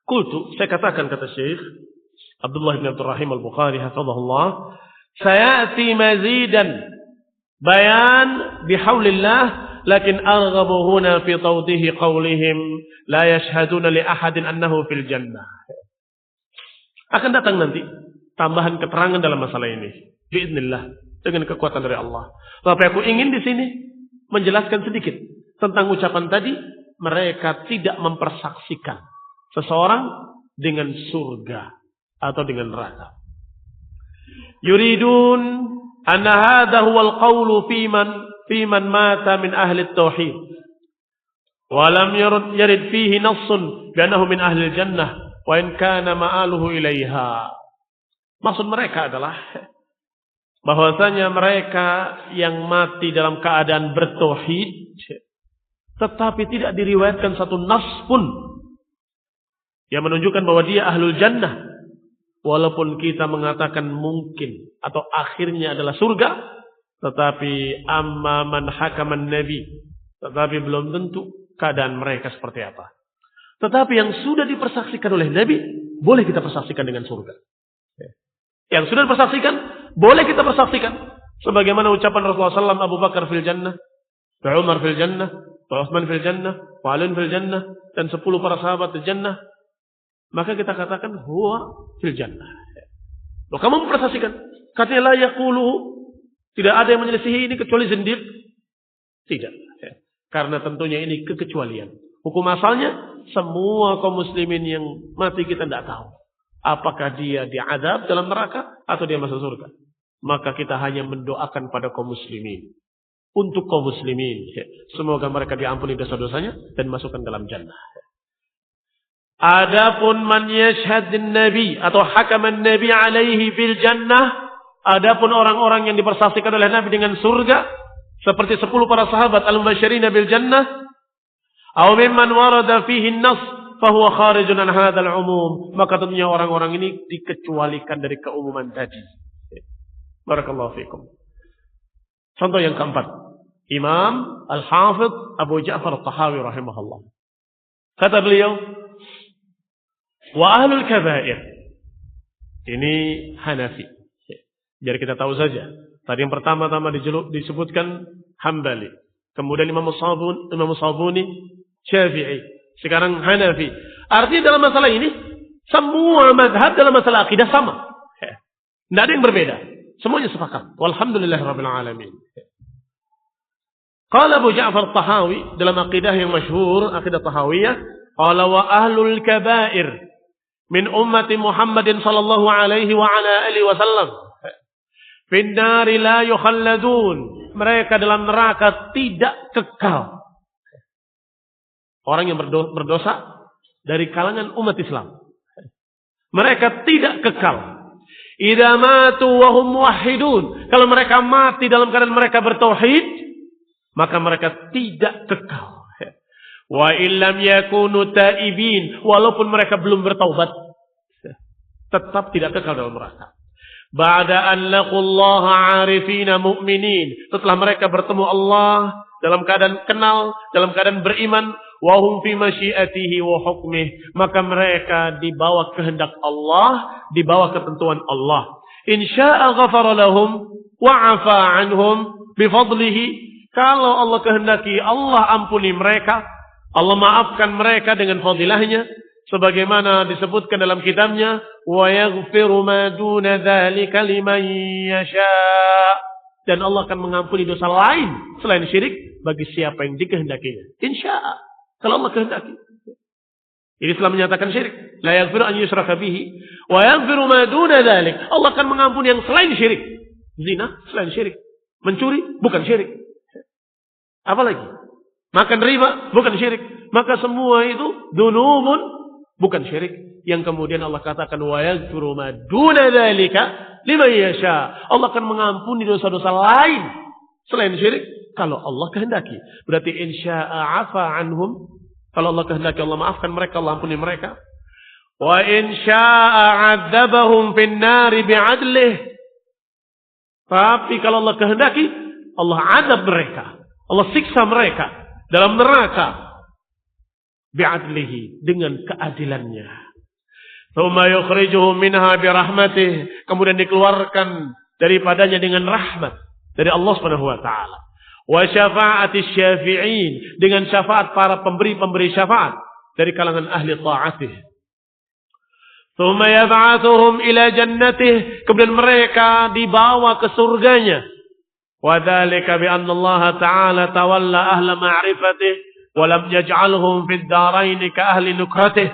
Qultu, saya katakan kata Syekh Abdullah bin Abdul Rahim Al-Bukhari hafizahullah, sayati mazidan bayan bihaulillah, lakin arghabu huna fi tawdihi qawlihim la yashhaduna li ahadin annahu fil jannah. Akan datang nanti tambahan keterangan dalam masalah ini biiznillah dengan kekuatan dari Allah. Tapi aku ingin di sini menjelaskan sedikit tentang ucapan tadi, mereka tidak mempersaksikan seseorang dengan surga atau dengan neraka. Yuridun anna hadha huwa al-qawlu fiman mata min ahli at-tauhid wa lam yarid fihi nassun bi annahu min ahli al-jannah wa in kana ma'aluhu ilaiha. Maksud mereka adalah bahwasanya mereka yang mati dalam keadaan bertauhid tetapi tidak diriwayatkan satu nas pun yang menunjukkan bahwa dia ahlul jannah, walaupun kita mengatakan mungkin atau akhirnya adalah surga, tetapi amma man hakaman nabi, tetapi belum tentu keadaan mereka seperti apa. Tetapi yang sudah dipersaksikan oleh Nabi boleh kita persaksikan dengan surga. Yang sudah dipersaksikan boleh kita persaksikan. Sebagaimana ucapan Rasulullah SAW, Abu Bakar fil jannah, Umar fil jannah, Utsman fil jannah, Ali fil jannah, dan 10 para sahabat fil jannah. Maka kita katakan huwa fil jannah. Loh, kamu mempersaksikan. Katanya la yaqulu, tidak ada yang menyelisihi ini kecuali zindiq. Tidak. Karena tentunya ini kekecualian. Hukum asalnya semua kaum muslimin yang mati kita tidak tahu apakah dia diazab dalam neraka atau dia masuk surga. Maka kita hanya mendoakan pada kaum muslimin. Untuk kaum muslimin. Semoga mereka diampuni dosa-dosanya dan masukkan dalam jannah. Adapun man yashhadin nabi atau hakaman nabi alaihi bil jannah. Adapun orang-orang yang dipersaksikan oleh Nabi dengan surga. Seperti 10 para sahabat al-mubasysyirina bil jannah. Aw mimman warada fihi an-nass fahuwa kharijun an hadzal umum. Maka tentunya orang-orang ini dikecualikan dari keumuman tadi. Barakallahu fikum. Contoh yang keempat, Imam Al-Hafidh Abu Ja'far At-Tahawi rahimahullah. Kata beliau, wa ahlul kabair. Ini Hanafi. Biar kita tahu saja. Tadi yang pertama-tama disebutkan Hambali. Kemudian Imam Sabuni Syafi'i. Sekarang Hanafi. Artinya dalam masalah ini Semua mazhab dalam masalah akidah sama. Tidak ada yang berbeda. Semuanya sepakat. Walhamdulillahirabbil alamin. Qala Abu Ja'far Tahawi dalam akidah yang masyhur, akidah Tahawiyah, qala wa ahlul kaba'ir min ummati Muhammadin sallallahu alaihi wa ala alihi wasallam fin nari la yukhalladun. Mereka dalam neraka tidak kekal. Orang yang berdosa dari kalangan umat Islam, mereka tidak kekal. Idza matu wa hum muwahhidun. Kalau mereka mati dalam keadaan mereka bertauhid, maka mereka tidak kekal. Wa illam yakunu taibin, walaupun mereka belum bertaubat, tetap tidak kekal dalam neraka. Ba'da an laqullaha 'arifina mu'minin. Setelah mereka bertemu Allah dalam keadaan kenal, dalam keadaan beriman, wa hum fi masyiatihi wa hukmih, maka mereka di bawah kehendak Allah, di bawah ketentuan Allah. In syaa ghafara lahum wa 'afa 'anhum bi fadlihi. Kalau Allah kehendaki, Allah ampuni mereka, Allah maafkan mereka dengan fadilahnya, sebagaimana disebutkan dalam kitabnya, wa yaghfiru ma duna dzalika liman yasha. Dan Allah akan mengampuni dosa lain selain syirik bagi siapa yang dikehendakinya. Insya kalau Allah kehendaki. Ini setelah menyatakan syirik, la yaghfiru an yushraka bihi wa yaghfiru ma duna dzalik. Allah akan mengampuni yang selain syirik. Zina selain syirik, mencuri bukan syirik. Apalagi makan riba bukan syirik. Maka semua itu dunubun bukan syirik. Yang kemudian Allah katakan wa yaghfiru ma duna dzalika liman yasha. Allah akan mengampuni dosa-dosa lain selain syirik kalau Allah kehendaki. Berarti insya'a 'afa 'anhum. Kalau Allah kehendaki, Allah maafkan mereka, Allah ampuni mereka. Wa insya'a 'adzabahum fin nari bi'adlih. Tapi kalau Allah kehendaki, Allah azab mereka, Allah siksa mereka dalam neraka bi'adlihi, dengan keadilannya. Tsumma yukhrijuhum minha birahmatih, kemudian dikeluarkan daripadanya dengan rahmat dari Allah Subhanahu wa taala. Wa syafa'atis syafi'in, dengan syafaat para pemberi-pemberi syafaat dari kalangan ahli ta'atih. Tsumma yab'atsuhum ila jannatih, kemudian mereka dibawa ke surganya. Wa dzalika bi anna Allah ta'ala tawalla ahla ma'rifatih wa lam yaj'alhum fid dharain ka ahli nukratih.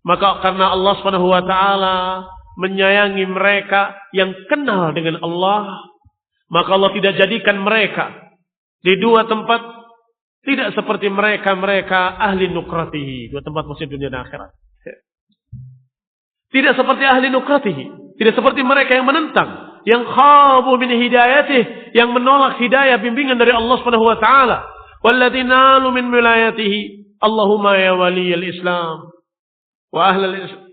Maka karena Allah Subhanahu wa taala menyayangi mereka yang kenal dengan Allah, maka Allah tidak jadikan mereka di dua tempat tidak seperti mereka ahli nukratihi, dua tempat maksud dunia dan akhirat. Tidak seperti ahli nukratihi, tidak seperti mereka yang menentang, yang khabu min hidayatih, yang menolak hidayah bimbingan dari Allah Subhanahu wa taala. Walladzina nalu min wilayatihi, Allahumma ya waliyal Islam wa ahlal Islam,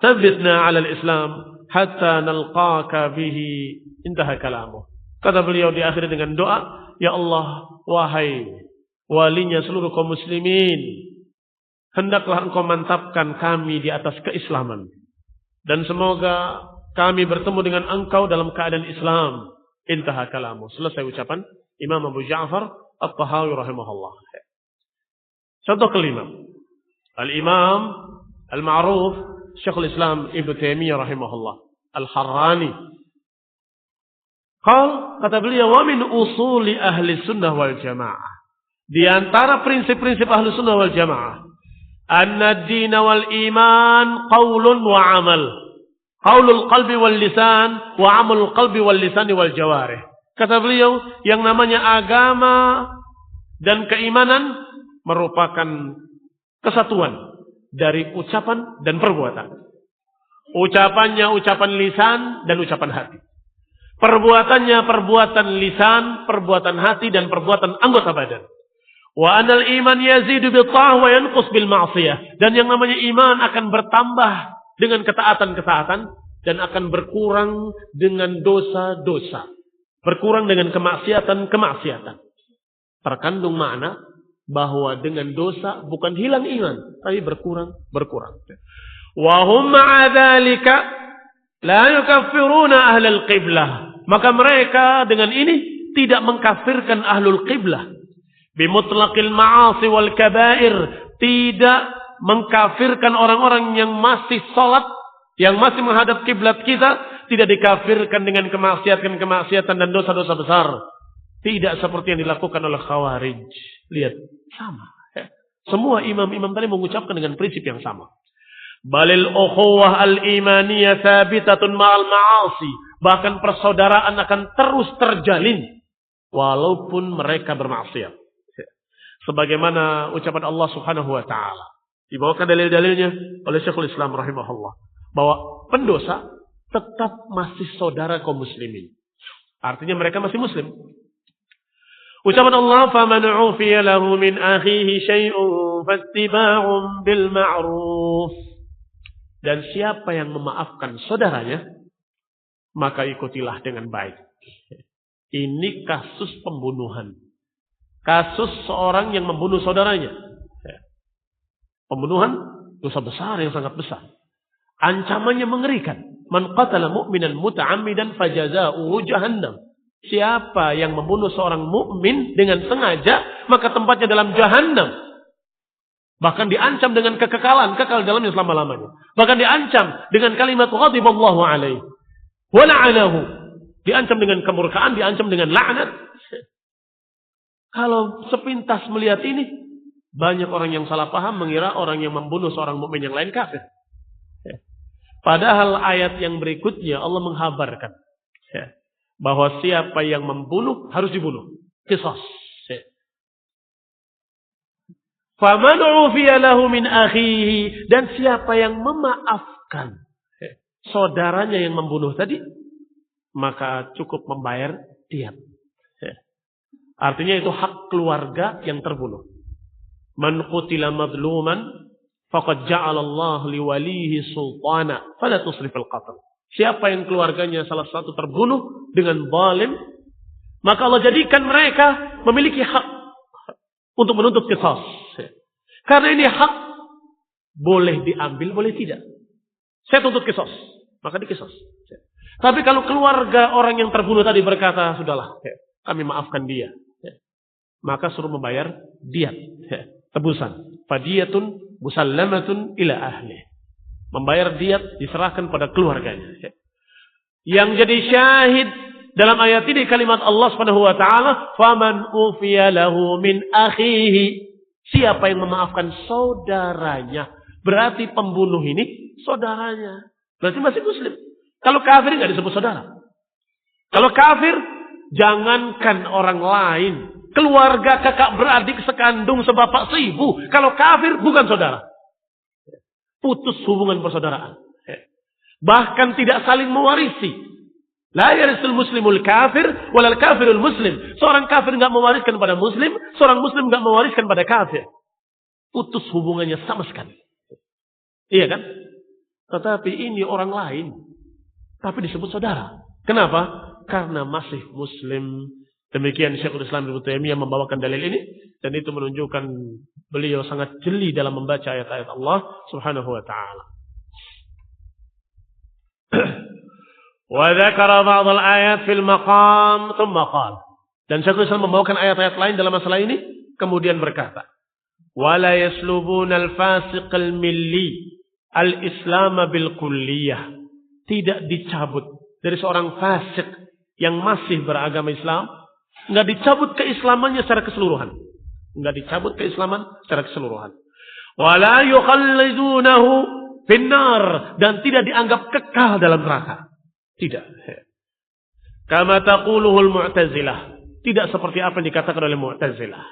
tsabbitna 'ala al-Islam hatta nalqaka bihi. Intaha kalamuh. Kata beliau di akhir dengan doa, ya Allah, wahai walinya seluruh kaum muslimin, hendaklah engkau mantapkan kami di atas keislaman, dan semoga kami bertemu dengan engkau dalam keadaan Islam. Intaha kalamuh. Selesai ucapan Imam Abu Ja'far At-Tahawi rahimahullah. Contoh kelima, Al-Imam Al-Ma'ruf Syekhul Islam Ibnu Taimiyah rahimahullah Al-Harrani. Kata beliau, wa min usuli ahli sunnah wal jamaah, di antara prinsip-prinsip ahli sunnah wal jamaah, anna ad-din wal iman qaulun wa amal, qaulul qalbi wal lisan wa amalul qalbi wal lisan wal jawarih. Kata beliau, yang namanya agama dan keimanan merupakan kesatuan dari ucapan dan perbuatan. Ucapannya ucapan lisan dan ucapan hati. Perbuatannya perbuatan lisan, perbuatan hati, dan perbuatan anggota badan. Wa anal iman yazidu bil ta'ah wa yanqus bil ma'siyah. Dan yang namanya iman akan bertambah dengan ketaatan-ketaatan dan akan berkurang dengan dosa-dosa. Berkurang dengan kemaksiatan-kemaksiatan. Terkandung makna bahwa dengan dosa bukan hilang iman, tapi berkurang. Wa hum ma'a dzalika la yukaffiruna ahlul qiblah. Maka mereka dengan ini tidak mengkafirkan ahlul qiblah. Bimutlaqil ma'asi wal kabair. Tidak mengkafirkan orang-orang yang masih sholat, yang masih menghadap kiblat kita, tidak dikafirkan dengan kemaksiatan dan dosa-dosa besar. Tidak seperti yang dilakukan oleh Khawarij. Lihat, sama. Semua imam-imam tadi mengucapkan dengan prinsip yang sama. Balil ukhuwah al-imaniyah thabitatun ma'al ma'asi. Bahkan persaudaraan akan terus terjalin walaupun mereka bermaksiat. Sebagaimana ucapan Allah Subhanahu wa taala. Dibawakan dalil-dalilnya oleh Syekhul Islam rahimahullah bahwa pendosa tetap masih saudara kaum muslimin. Artinya mereka masih muslim. Ucapan Allah, "Faman 'ufiya lahu min akhihi syai'un fattiba'un bil ma'ruf." Dan siapa yang memaafkan saudaranya, maka ikutilah dengan baik. Ini kasus pembunuhan. Kasus seorang yang membunuh saudaranya. Pembunuhan dosa besar yang sangat besar. Ancamannya mengerikan. Man qatala mu'minan muta'ammidan fajazaohu jahannam. Siapa yang membunuh seorang mukmin dengan sengaja, maka tempatnya dalam jahannam. Bahkan diancam dengan kekekalan, kekal dalamnya selama-lamanya. Bahkan diancam dengan kalimat ghadiballahu alaihi wa la'anahu. Diancam dengan kemurkaan, diancam dengan laknat. Kalau sepintas melihat ini, banyak orang yang salah paham mengira orang yang membunuh seorang mukmin yang lain kafir. Padahal ayat yang berikutnya Allah menghabarkan bahwa siapa yang membunuh harus dibunuh. Qisas. Faman 'ufiya lahu min akhihi, dan siapa yang memaafkan saudaranya yang membunuh tadi, maka cukup membayar diyat. Artinya itu hak keluarga yang terbunuh. Man qutila madluman faqad ja'ala Allah liwalihi sultana fala tusrifil qatl. Siapa yang keluarganya salah satu terbunuh dengan zalim, maka Allah jadikan mereka memiliki hak untuk menuntut qisas. Karena ini hak, boleh diambil, boleh tidak. Saya tuntut qisas, maka diqisas. Tapi kalau keluarga orang yang terbunuh tadi berkata, sudahlah, kami maafkan dia, maka suruh membayar diyat, tebusan. Fadiyatun musallamatun ila ahli. Membayar diyat diserahkan pada keluarganya. Yang jadi syahid dalam ayat ini kalimat Allah Subhanahu wa taala, "Faman ufiya lahu min akhihi." Siapa yang memaafkan saudaranya, berarti pembunuh ini saudaranya. Berarti masih muslim. Kalau kafir enggak disebut saudara. Kalau kafir, jangankan orang lain, keluarga, kakak beradik, sekandung, sebapak, seibu. Kalau kafir bukan saudara. Putus hubungan persaudaraan. Bahkan tidak saling mewarisi. La yarisul muslimul kafir walal kafirul muslim. Seorang kafir enggak mewariskan pada muslim, seorang muslim enggak mewariskan pada kafir. Putus hubungannya sama sekali. Iya kan? Tetapi ini orang lain, tapi disebut saudara. Kenapa? Karena masih muslim. Demikian Syekhul Islam Ibnu Taimiyah membawakan dalil ini, dan itu menunjukkan beliau sangat jeli dalam membaca ayat-ayat Allah Subhanahu wa taala. Wa dzakara ba'd al-ayat fil maqam thumma qala. Dan Syekhul Islam membawakan ayat-ayat lain dalam masalah ini, kemudian berkata, "Wa la yaslubuna al-fasiq al-milli al-islam bil kulliyah." Tidak dicabut dari seorang fasik yang masih beragama Islam, enggak dicabut keislamannya secara keseluruhan. Enggak dicabut keislaman secara keseluruhan. Wala yukhallidunahu finnar, dan tidak dianggap kekal dalam neraka. Tidak. Kama taquluhul Mu'tazilah. Tidak seperti apa yang dikatakan oleh Mu'tazilah.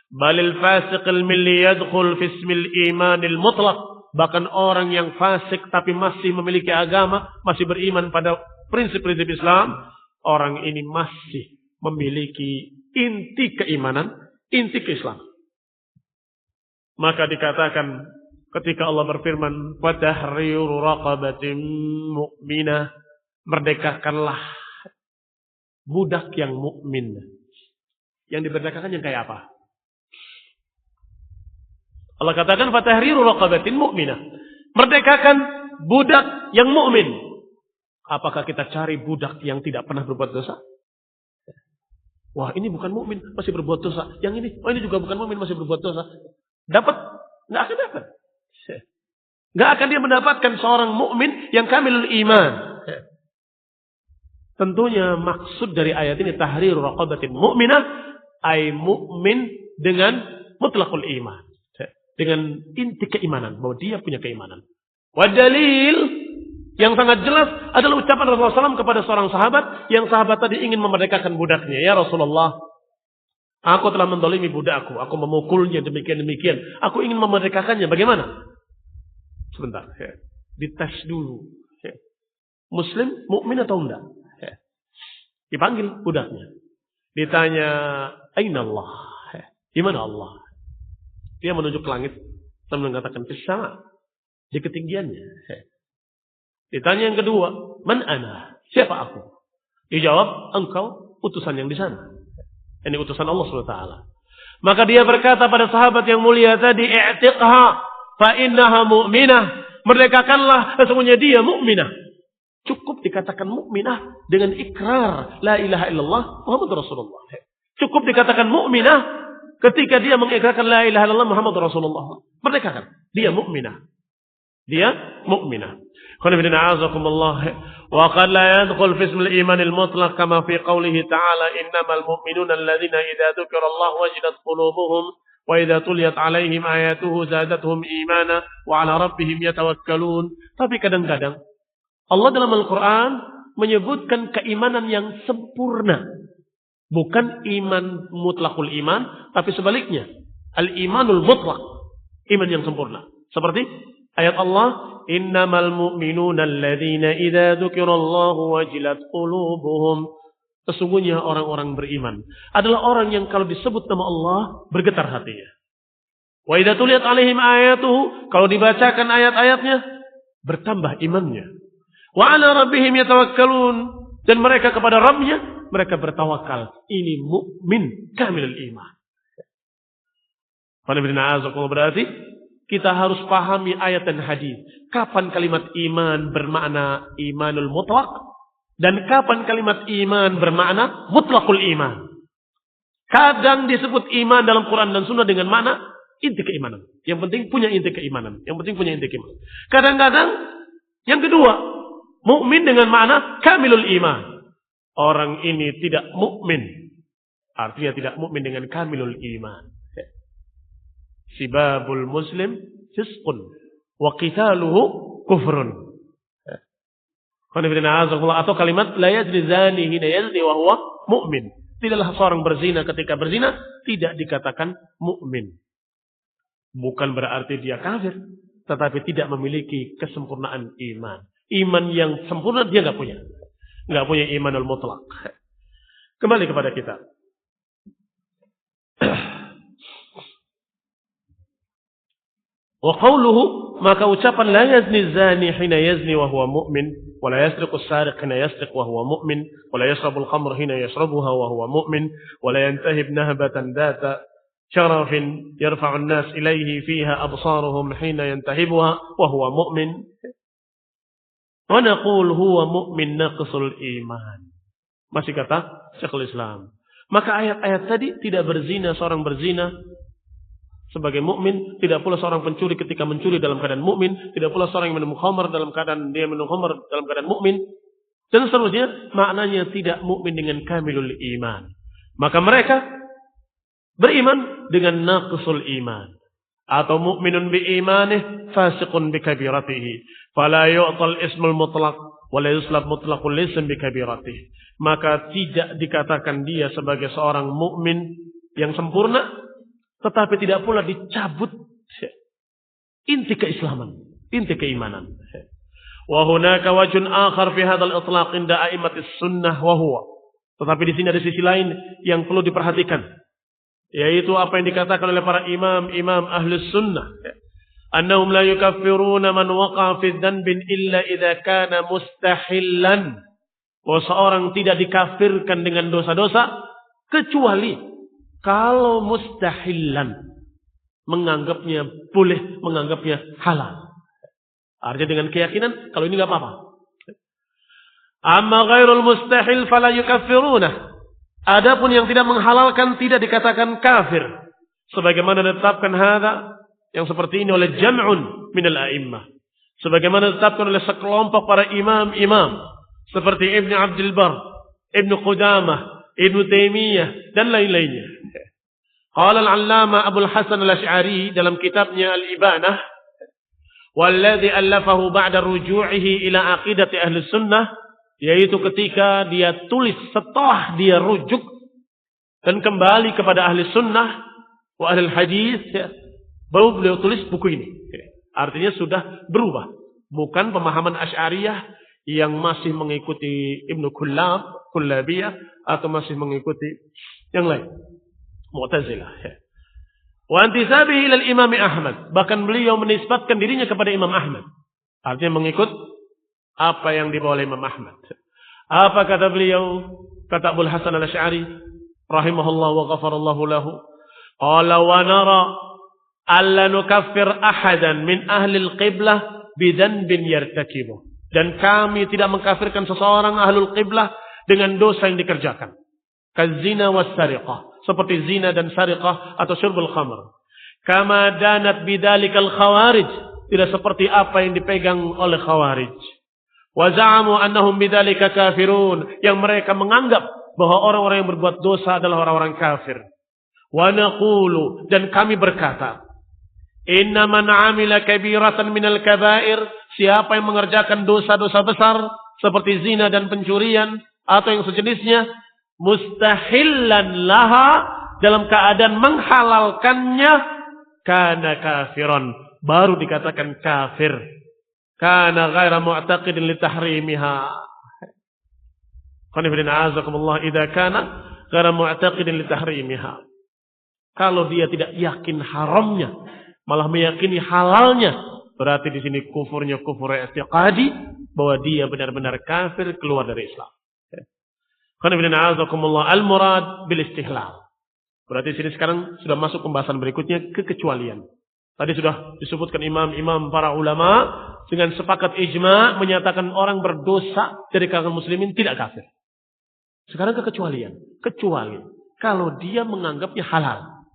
Balil fasiqil milli yadkhul fi ismil imanil mutlaq. Bahkan orang yang fasik tapi masih memiliki agama, masih beriman pada prinsip-prinsip Islam, orang ini masih memiliki inti keimanan, inti keislaman. Maka dikatakan ketika Allah berfirman, "Wa tahriru raqabatin mu'minah," merdekakanlah budak yang mukmin. Yang diberdekakan yang kayak apa? Allah katakan, "Fa tahriru raqabatin mu'minah." Merdekakan budak yang mukmin. Apakah kita cari budak yang tidak pernah berbuat dosa? Wah, ini bukan mukmin, masih berbuat dosa. Yang ini, oh ini juga bukan mukmin, masih berbuat dosa. Dapat? Nggak akan dapat. Nggak akan dia mendapatkan seorang mukmin yang kamilul iman. Tentunya maksud dari ayat ini tahriru raqabatin mu'minah, ay mukmin dengan mutlaqul iman. Dengan inti keimanan, bahwa dia punya keimanan. Wa dalil yang sangat jelas adalah ucapan Rasulullah SAW kepada seorang sahabat, yang sahabat tadi ingin memerdekakan budaknya. Ya Rasulullah, aku telah mendolimi budakku, aku memukulnya demikian-demikian. Aku ingin memerdekakannya, bagaimana? Sebentar, dites dulu. Muslim, mukmin atau enggak? Dipanggil budaknya. Ditanya, Aina Allah? Di mana Allah? Dia menunjuk ke langit sambil mengatakan sama di ketinggiannya. Ditanya yang kedua, Man ana? Siapa aku? Dijawab, engkau utusan yang di sana. Ini utusan Allah SWT. Maka dia berkata pada sahabat yang mulia tadi, I'tiqha fa innaha mu'minah. Merdekakanlah, sesungguhnya dia mukminah. Cukup dikatakan mukminah dengan ikrar la ilaha illallah Muhammadur Rasulullah. Cukup dikatakan mukminah ketika dia mengikrarkan la ilaha illallah Muhammadur Rasulullah. Merdekakan. Dia mukminah. Dia mukminah. Qul a'azakumullah wa qad la yadkhul fi ismil iman al-mutlaq kama fi qawlihi ta'ala innamal mu'minuna alladhina idza dzukira Allah wajilat qulubuhum wa idza tuliyat 'alaihim ayatuhu zadatuhum imana wa 'ala rabbihim yatawakkalun. Tapi kadang-kadang Allah dalam Al-Quran menyebutkan keimanan yang sempurna. Bukan iman mutlakul iman, tapi sebaliknya. Al-imanul mutlak. Iman yang sempurna. Seperti ayat Allah, Innamal mu'minuna alladhina idza dzukirallahu wajilat qulubuhum. Sesungguhnya orang-orang beriman adalah orang yang kalau disebut nama Allah bergetar hatinya. Wa idza tuliyat 'alaihim ayatuhu, kalau dibacakan ayat-ayatnya bertambah imannya. Wa 'ala rabbihim yatawakkalun, dan mereka kepada Rabbnya mereka bertawakal. Ini mukmin kamilul iman. Berarti kita harus pahami ayat dan hadis. Kapan kalimat iman bermakna imanul mutlaq dan kapan kalimat iman bermakna mutlaqul iman. Kadang disebut iman dalam Quran dan Sunnah dengan makna inti keimanan. Yang penting punya inti keimanan. Kadang-kadang yang kedua, mukmin dengan makna kamilul iman. Orang ini tidak mukmin, artinya tidak mukmin dengan kamilul iman. Sibabul muslim fisqun wa qitaluhu kufrun. Atau kalimat la yazni zani hina yazni wa huwa mu'min. Tidaklah seorang berzina ketika berzina tidak dikatakan mukmin. Bukan berarti dia kafir, tetapi tidak memiliki kesempurnaan iman. Iman yang sempurna dia enggak punya. Enggak punya imanul mutlaq. Kembali kepada kita. Wa qawluhu, maka ucapan la yazni zani hina yazni wa huwa mu'min, wa la yasriqu as-sariq hina yasriq wa huwa mu'min, wa la yashrabu al-khamr hina yashrabuha wa huwa mu'min, wa la yantahib nahbatan dhata sharafin yarfa'u an-nas ilayhi fiha absaruhum hina yantahibuha wa huwa mu'min. Wa naqul huwa mu'min naqisul iman. Masih kata Syekhul Islam. Maka ayat-ayat tadi tidak berzina seorang berzina sebagai mukmin, tidak pula seorang pencuri ketika mencuri dalam keadaan mukmin, tidak pula seorang yang minum khamr dalam keadaan dia minum khamr dalam keadaan mukmin, dan seterusnya. Maknanya tidak mukmin dengan kamilul iman. Maka mereka beriman dengan naqisul iman. Atau mukminun bi imanih fasiqun bi kabiratihi fala yu'tal ismul mutlaq wa la yuslab mutlaqul ism bi kabiratihi. Maka tidak dikatakan dia sebagai seorang mukmin yang sempurna, tetapi tidak pula dicabut inti keislaman, inti keimanan. Wa hunaka wajhun akhar fi hadzal itlaq inda a'immatis sunnah wa huwa. Tetapi di sini ada sisi lain yang perlu diperhatikan, yaitu apa yang dikatakan oleh para imam ahlus sunnah, annahum la yukaffiruna man waqa'a fi dhanbin illa idza kana mustahillan. Bahwa seorang tidak dikafirkan dengan dosa-dosa kecuali kalau mustahillan, menganggapnya boleh, menganggapnya halal. Artinya dengan keyakinan kalau ini enggak apa-apa. Amma ghairul mustahil fala yukaffiruna. Adapun yang tidak menghalalkan tidak dikatakan kafir. Sebagaimana ditetapkan hadza yang seperti ini oleh jam'un minal a'immah. Sebagaimana ditetapkan oleh sekelompok para imam-imam seperti Ibn Abdul Bar, Ibn Qudamah, Ibn Taimiyah dan lain-lainnya. Qala al-Allama Abdul Hasan al-Asy'ari dalam kitabnya Al-Ibanah, walladzi allafahu ba'da ruju'ihi ila aqidati ahli sunnah, yaitu ketika dia tulis setelah dia rujuk dan kembali kepada ahli sunnah wa ahli hadis, ya, baru beliau tulis buku ini. Artinya sudah berubah. Bukan pemahaman Asy'ariyah yang masih mengikuti Ibnu Kullabiyah atau masih mengikuti yang lain, Mu'tazilah. Wa antisabihi ilal Imam Ahmad. Bahkan beliau menisbatkan dirinya kepada Imam Ahmad. Artinya mengikut apa yang dibawa oleh Imam Ahmad. Apa kata beliau? Kata Abdul Hasan al-Asy'ari rahimahullah wa ghafarallahu lahu. Qala wa nara alla nukaffir ahadan min ahli al-qiblah bidanbin yartakibuh. Dan kami tidak mengkafirkan seseorang ahlul qiblah dengan dosa yang dikerjakan. Kazina was sariqah, seperti zina dan sariqah atau syurbul khamr. Kama danat bidzalikal khawarij, tidak seperti apa yang dipegang oleh khawarij. Wa za'amu annahum bidzalika kafirun, yang mereka menganggap bahwa orang-orang yang berbuat dosa adalah orang-orang kafir. Wa naqulu, dan kami berkata, inna man 'amila kabiratan minal kaba'ir, siapa yang mengerjakan dosa-dosa besar seperti zina dan pencurian atau yang sejenisnya, mustahillan laha, dalam keadaan menghalalkannya, kana kafiran, baru dikatakan kafir. Kana ghaira mu'taqidin li tahrimiha. Qanifidina azakumullah idza kana ghaira mu'taqidin li tahrimiha. Kalau dia tidak yakin haramnya, malah meyakini halalnya, berarti di sini kufurnya kufur i'tiqadi, bahwa dia benar-benar kafir, keluar dari Islam. Qanifidina azakumullah, al-murad bil istihlal. Berarti di sini sekarang sudah masuk pembahasan berikutnya, kekecualian. Tadi sudah disebutkan imam-imam para ulama dengan sepakat ijma menyatakan orang berdosa dari kalangan muslimin tidak kafir. Sekarang kekecualian. Kecuali kalau dia menganggapnya halal.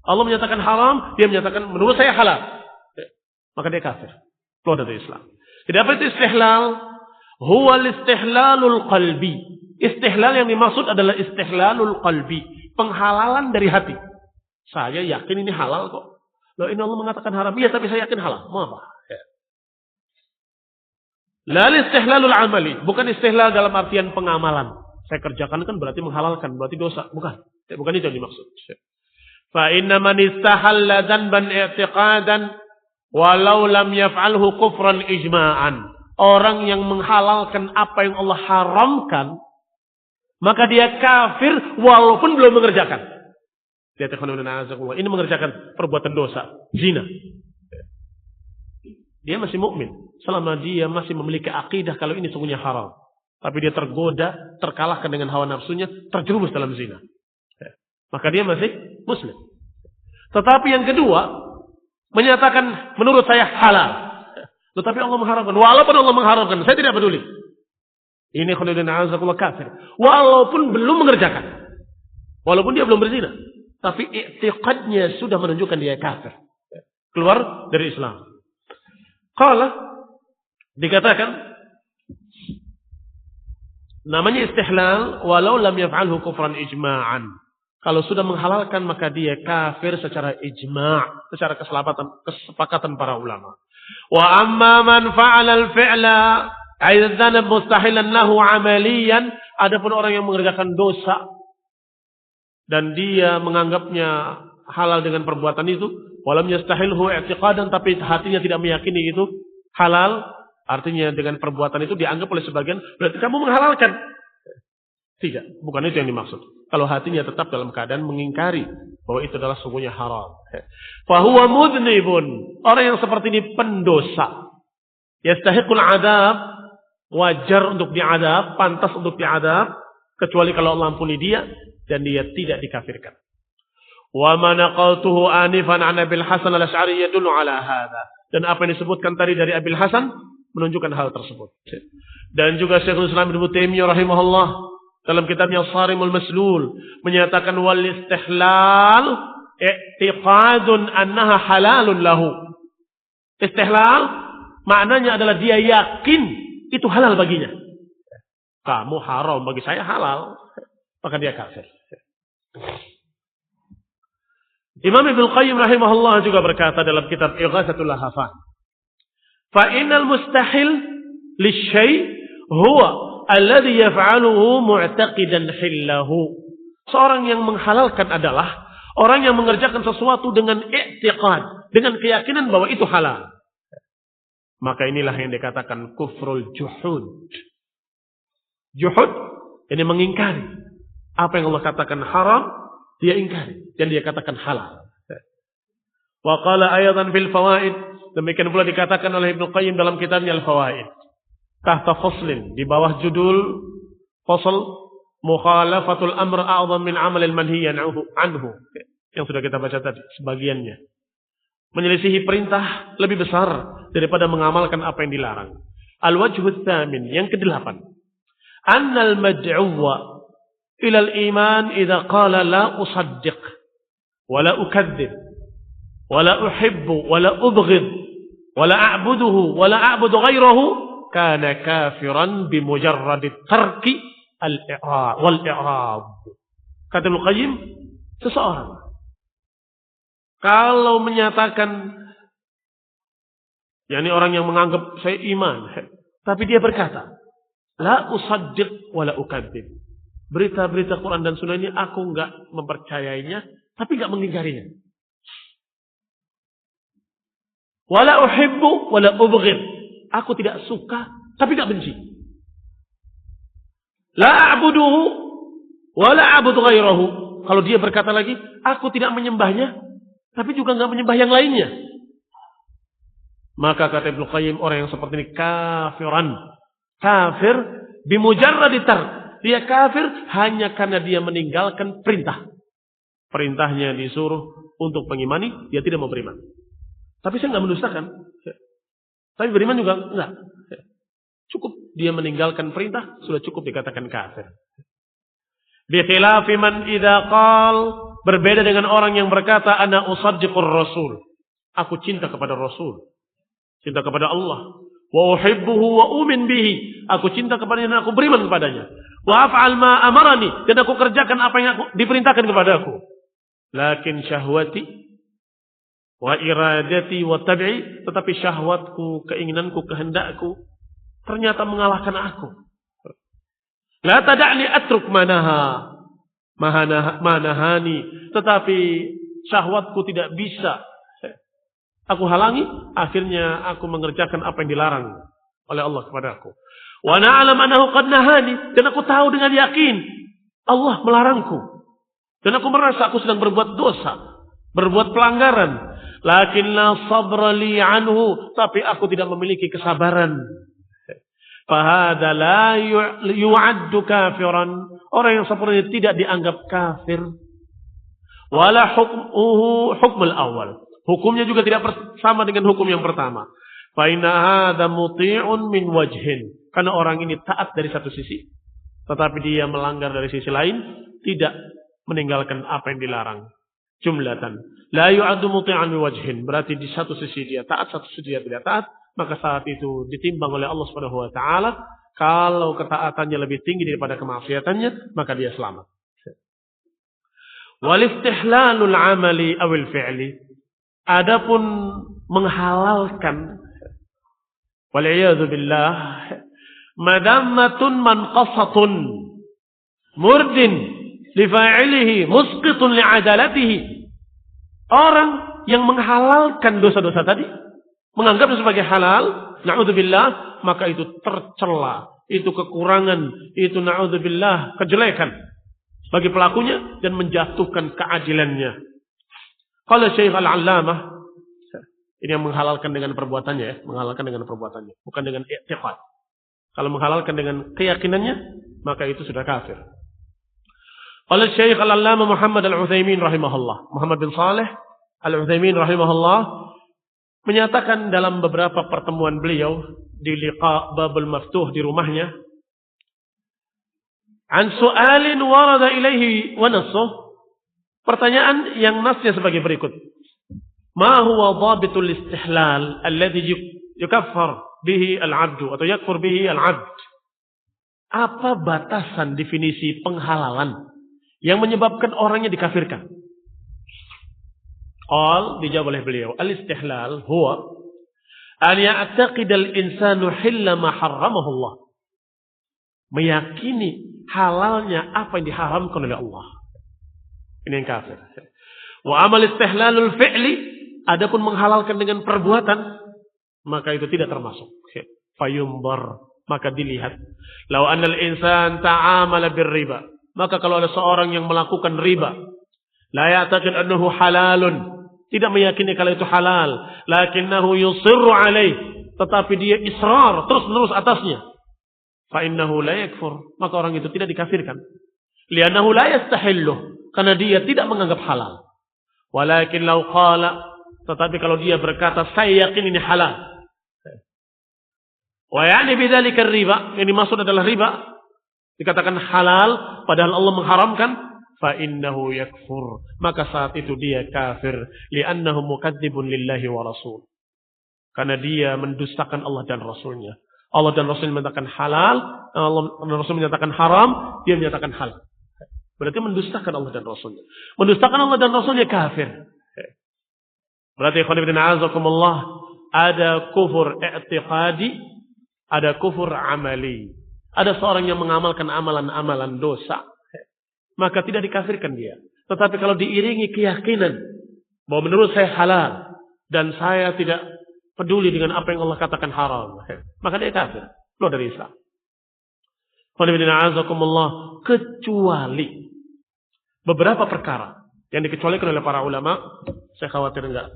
Allah menyatakan haram, dia menyatakan menurut saya halal. Maka dia kafir. Keluar dari Islam. Jadi apa itu istihlal? Huwa istihlalul qalbi. Istihlal yang dimaksud adalah istihlalul qalbi. Penghalalan dari hati. Saya yakin ini halal kok. Loh, ini Allah mengatakan haram. Iya, tapi saya yakin halal. Mau apa? Ya. La istihlalul amali. Bukan istihlal dalam artian pengamalan. Saya kerjakan kan berarti menghalalkan. Berarti dosa. Bukan. Bukan itu yang dimaksud. Fa inna man istahalla dzanban i'tiqadan walau lam yaf'alhu kufran ijma'an. Orang yang menghalalkan apa yang Allah haramkan, maka dia kafir walaupun belum mengerjakan. Ini mengerjakan perbuatan dosa, zina. Dia masih mukmin selama dia masih memiliki akidah kalau ini sungguhnya haram. Tapi dia tergoda, terkalahkan dengan hawa nafsunya, terjerumus dalam zina. Maka dia masih muslim. Tetapi yang kedua, menyatakan menurut saya halal. Tetapi Allah mengharamkan. Walaupun Allah mengharamkan, saya tidak peduli. Ini khuludina azakullah kafir. Walaupun belum mengerjakan. Walaupun dia belum berzina. Tapi i'tiqadnya sudah menunjukkan dia kafir. Keluar dari Islam. Qala, dikatakan, namanya istihlal walau lam yaf'alhu kufran ijma'an. Kalau sudah menghalalkan maka dia kafir secara ijma', secara kesepakatan para ulama. Wa amma man fa'ala al-fi'la aidan mustahilan lahu 'amaliyan, adapun orang yang mengerjakan dosa dan dia menganggapnya halal dengan perbuatan itu, walam yastahilhu i'tiqadan, tapi hatinya tidak meyakini itu halal, artinya dengan perbuatan itu dianggap oleh sebagian berarti kamu menghalalkan. Tidak, bukan itu yang dimaksud. Kalau hatinya tetap dalam keadaan mengingkari bahwa itu adalah sungguhnya haram. Fahuwa mudnibun. Orang yang seperti ini pendosa. Yastahiqul adab. Wajar untuk diadab. Pantas untuk diadab. Kecuali kalau Allah ampuni dia. Dan dia tidak dikafirkan. Wa ma naqaltuhu anifan an Abil Hasan al-Asy'ari yadullu ala hadha. Dan apa yang disebutkan tadi dari Abil Hasan menunjukkan hal tersebut. Dan juga Syekhul Islam Ibnu Taimiyah rahimahullah dalam kitabnya Sharimul Maslul menyatakan wal istihlal i'tiqadun annaha halalun lahu. Istihlal maknanya adalah dia yakin itu halal baginya. Kamu haram, bagi saya halal, maka dia kafir. Imam Ibnu Qayyim rahimahullah juga berkata dalam kitab Ighatsatul Lahafan, fa innal mustahil lisyai' huwa alladhi yaf'aluhu mu'taqidan hillahu. Seorang yang menghalalkan adalah orang yang mengerjakan sesuatu dengan i'tiqad, dengan keyakinan bahwa itu halal. Maka inilah yang dikatakan kufrul juhud. Juhud, ini mengingkari. Apa yang Allah katakan haram, dia ingkari. Dan dia katakan halal. Wa qala ayatan fil fawaid. Demikian pula dikatakan oleh Ibnu Qayyim dalam kitabnya Al-Fawaid. Tahta faslin, di bawah judul fasl mukhalafatul amr a'zam min amalil manhiyan anhu. Yang sudah kita baca tadi, sebagiannya. Menyelisihi perintah lebih besar daripada mengamalkan apa yang dilarang. Al-wajhut tsamin, yang ke-8. Annal mad'uwa ila al-iman idza qala la usaddiq wa la ukadzib wa la uhibbu wa la ubghid wa la a'buduhu wa la a'budu ghayrahu kana kafiran bimujarrad tarki al-i'rad wal i'rad. Kata Ibnu Qayyim, seseorang kalau menyatakan, yakni orang yang menganggap saya iman, tapi dia berkata, la usaddiq wa la ukadzib. Berita-berita Quran dan Sunnah ini aku enggak mempercayainya, tapi enggak mengingkarinya. Wa la uhibbu wa la ubghid. Aku tidak suka, tapi enggak benci. La a'buduhu wa la a'budu ghairahu. Kalau dia berkata lagi, aku tidak menyembahnya, tapi juga enggak menyembah yang lainnya. Maka kata Ibnu Qayyim, orang yang seperti ini kafiran. Kafir bimujarrad tark. Dia kafir hanya karena dia meninggalkan perintah. Perintahnya disuruh untuk mengimani, dia tidak mau beriman. Tapi saya enggak mendustakan. Tapi beriman juga enggak. Cukup dia meninggalkan perintah, sudah cukup dikatakan kafir. Bi khilafi man idza qal, berbeda dengan orang yang berkata ana usaddiqur rasul. Aku cinta kepada Rasul. Cinta kepada Allah. Wa uhibbuhu wa umin bihi. Aku cinta kepadanya dan aku beriman kepadanya. Wa af'al ma amarani, dan aku kerjakan apa yang aku diperintahkan kepadaku. Lakin syahwati wa iradati wa tab'i, tetapi syahwatku, keinginanku, kehendakku ternyata mengalahkan aku. La tada'ni atruk manahani, tetapi syahwatku tidak bisa aku halangi, akhirnya aku mengerjakan apa yang dilarang oleh Allah kepada aku. Wa na'lam annahu qad nahani, dan aku tahu dengan yakin Allah melarangku. Dan aku merasa aku sedang berbuat dosa, berbuat pelanggaran. Lakin la sabra li anhu, tapi aku tidak memiliki kesabaran. Fahada la yu'addu kafiran. Orang yang seperti ini tidak dianggap kafir. Wala hukmuhu hukmul awal. Hukumnya juga tidak sama dengan hukum yang pertama. Fa inna hadza muti'un min wajhin. Karena orang ini taat dari satu sisi, tetapi dia melanggar dari sisi lain, tidak meninggalkan apa yang dilarang. Jumlatan. La yu'addu muti'an min wajhin. Berarti di satu sisi dia taat, satu sisi dia tidak taat, maka saat itu ditimbang oleh Allah Subhanahu wa taala. Kalau ketaatannya lebih tinggi daripada kemaksiatannya, maka dia selamat. Wal istihlalul amali awil fi'li. Adapun menghalalkan, wal'iyadzu billah, madammatun manqasatun murdin li fa'ilihi musqitun li 'adalatihi. Orang yang menghalalkan dosa-dosa tadi, menganggapnya sebagai halal, na'udzubillah, maka itu tercela, itu kekurangan, itu na'udzubillah, kejelekan bagi pelakunya dan menjatuhkan keadilannya. Kalau Syekh Al-Allamah, ini yang menghalalkan dengan perbuatannya, ya, menghalalkan dengan perbuatannya, bukan dengan i'tiqad. Kalau menghalalkan dengan keyakinannya, maka itu sudah kafir. Kalau Syekh Al-Allamah Muhammad Al-Utsaimin rahimahullah, Muhammad bin Saleh Al-Utsaimin rahimahullah, menyatakan dalam beberapa pertemuan beliau di liqa Babul Maftuh di rumahnya, an su'alin warada ilaihi wa nassuh, pertanyaan yang nasnya sebagai berikut. Ma huwa dhabitul istihlal alladhi yukaffar bihi al-'abdu atau yakfur bihi al-'abd. Apa batasan definisi penghalalan yang menyebabkan orangnya dikafirkan? Dijawab oleh beliau, al-istihlal huwa an ya'taqida al-insanu hilla ma harramahu Allah. Meyakini halalnya apa yang diharamkan oleh Allah. Ini yang kafir. Wa amal istihlalul fi'li, adapun menghalalkan dengan perbuatan, maka itu tidak termasuk. Fayumbar, maka dilihat. Lau annal insan ta'amala birriba, maka kalau ada seorang yang melakukan riba, la ya'taqid annahu halalun, tidak meyakini kalau itu halal, lakinnahu yusirru alaih, tetapi dia israr terus-menerus atasnya, fa innahu la yakfur, maka orang itu tidak dikafirkan. Li'annahu la yastahilluh, karena dia tidak menganggap halal. Walakin law qala, tetapi kalau dia berkata saya yakin ini halal, wa ya'ni bidzalika riba, yang dimaksud adalah riba, dikatakan halal padahal Allah mengharamkan, fa innahu yakfur, maka saat itu dia kafir, li'annahu mukadzibun lillahi wa rasul, karena dia mendustakan Allah dan Rasulnya. Allah dan Rasul menyatakan halal, Allah dan Rasul menyatakan haram, dia menyatakan halal. Berarti mendustakan Allah dan Rasulnya. Mendustakan Allah dan Rasulnya kafir. Berarti ada kufur i'tiqadi, ada kufur amali. Ada seorang yang mengamalkan amalan-amalan dosa, maka tidak dikafirkan dia. Tetapi kalau diiringi keyakinan bahwa menurut saya halal dan saya tidak peduli dengan apa yang Allah katakan haram, maka dia kafir, keluar dari Islam. Kecuali beberapa perkara yang dikecualikan oleh para ulama, saya khawatir enggak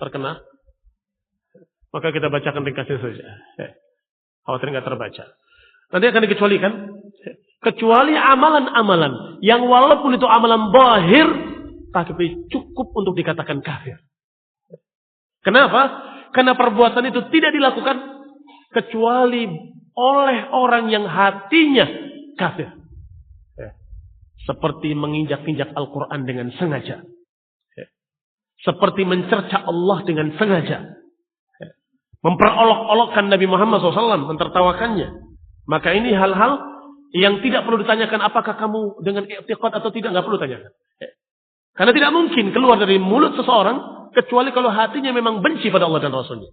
terkena, maka kita bacakan ringkasnya saja. Khawatir enggak terbaca. Nanti akan dikecualikan. Kecuali amalan-amalan yang walaupun itu amalan zahir, tapi cukup untuk dikatakan kafir. Kenapa? Karena perbuatan itu tidak dilakukan kecuali oleh orang yang hatinya kafir. Seperti menginjak-injak Al-Quran dengan sengaja. Seperti mencerca Allah dengan sengaja. Memperolok-olokkan Nabi Muhammad SAW, mentertawakannya. Maka ini hal-hal yang tidak perlu ditanyakan apakah kamu dengan i'tiqad atau tidak, nggak perlu tanyakan. Karena tidak mungkin keluar dari mulut seseorang kecuali kalau hatinya memang benci pada Allah dan Rasulnya.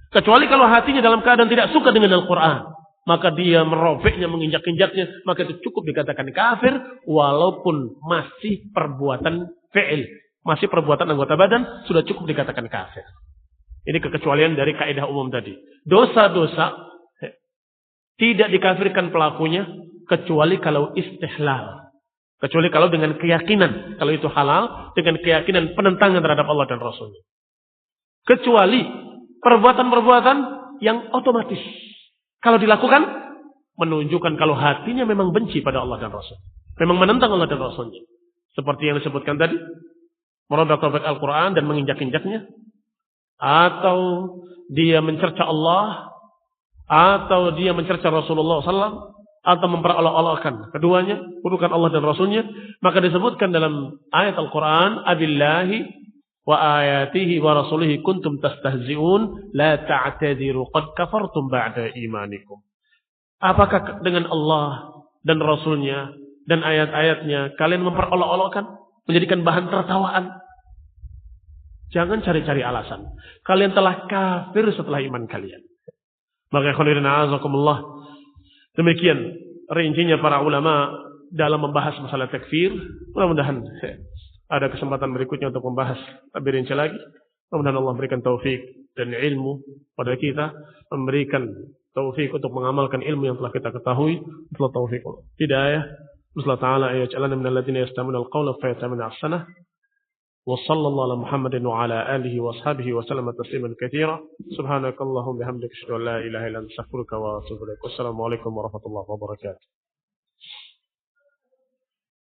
Kecuali kalau hatinya dalam keadaan tidak suka dengan Al-Quran, maka dia merobeknya, menginjak-injaknya, maka itu cukup dikatakan kafir walaupun masih perbuatan fi'il, masih perbuatan anggota badan, sudah cukup dikatakan kafir. Ini kekecualian dari kaidah umum tadi. Dosa-dosa tidak dikafirkan pelakunya kecuali kalau istihlal. Kecuali kalau dengan keyakinan kalau itu halal, dengan keyakinan penentangan terhadap Allah dan Rasulnya. Kecuali perbuatan-perbuatan yang otomatis kalau dilakukan menunjukkan kalau hatinya memang benci pada Allah dan Rasul, memang menentang Allah dan Rasulnya. Seperti yang disebutkan tadi, merobek-robek Al-Quran dan menginjak-injaknya, atau dia mencerca Allah, atau dia mencerca Rasulullah SAW, atau memperolok-olokkan keduanya, bukan Allah dan Rasulnya, maka disebutkan dalam ayat Al-Quran, abillahi wa ayatihi wa rasulihi kuntum tastahzi'un la ta'tadiru qad kafartum ba'da imanikum. Apakah dengan Allah dan Rasulnya dan ayat-ayatnya kalian memperolok-olokkan, menjadikan bahan tertawaan? Jangan cari-cari alasan. Kalian telah kafir setelah iman kalian. Maka demikian rincinya para ulama dalam membahas masalah takfir. Mudah-mudahan ada kesempatan berikutnya untuk membahas lebih rinci lagi. Mudah-mudahan Allah berikan taufik dan ilmu pada kita, memberikan taufik untuk mengamalkan ilmu yang telah kita ketahui. Setelah taufik hidayah, Allah Ta'ala yaj'alana minal ladzina yastami'una al-qawla fayattabi'una ahsanah. Wa sallallahu ala Muhammadin wa ala alihi wa ashabihi wa sallama tasliman katsira. Subhanakallahumma bihamdika asyhadu an la ilaha illa anta astaghfiruka wa atubu ilaik. Wassalamu alaikum warahmatullahi wabarakatuh.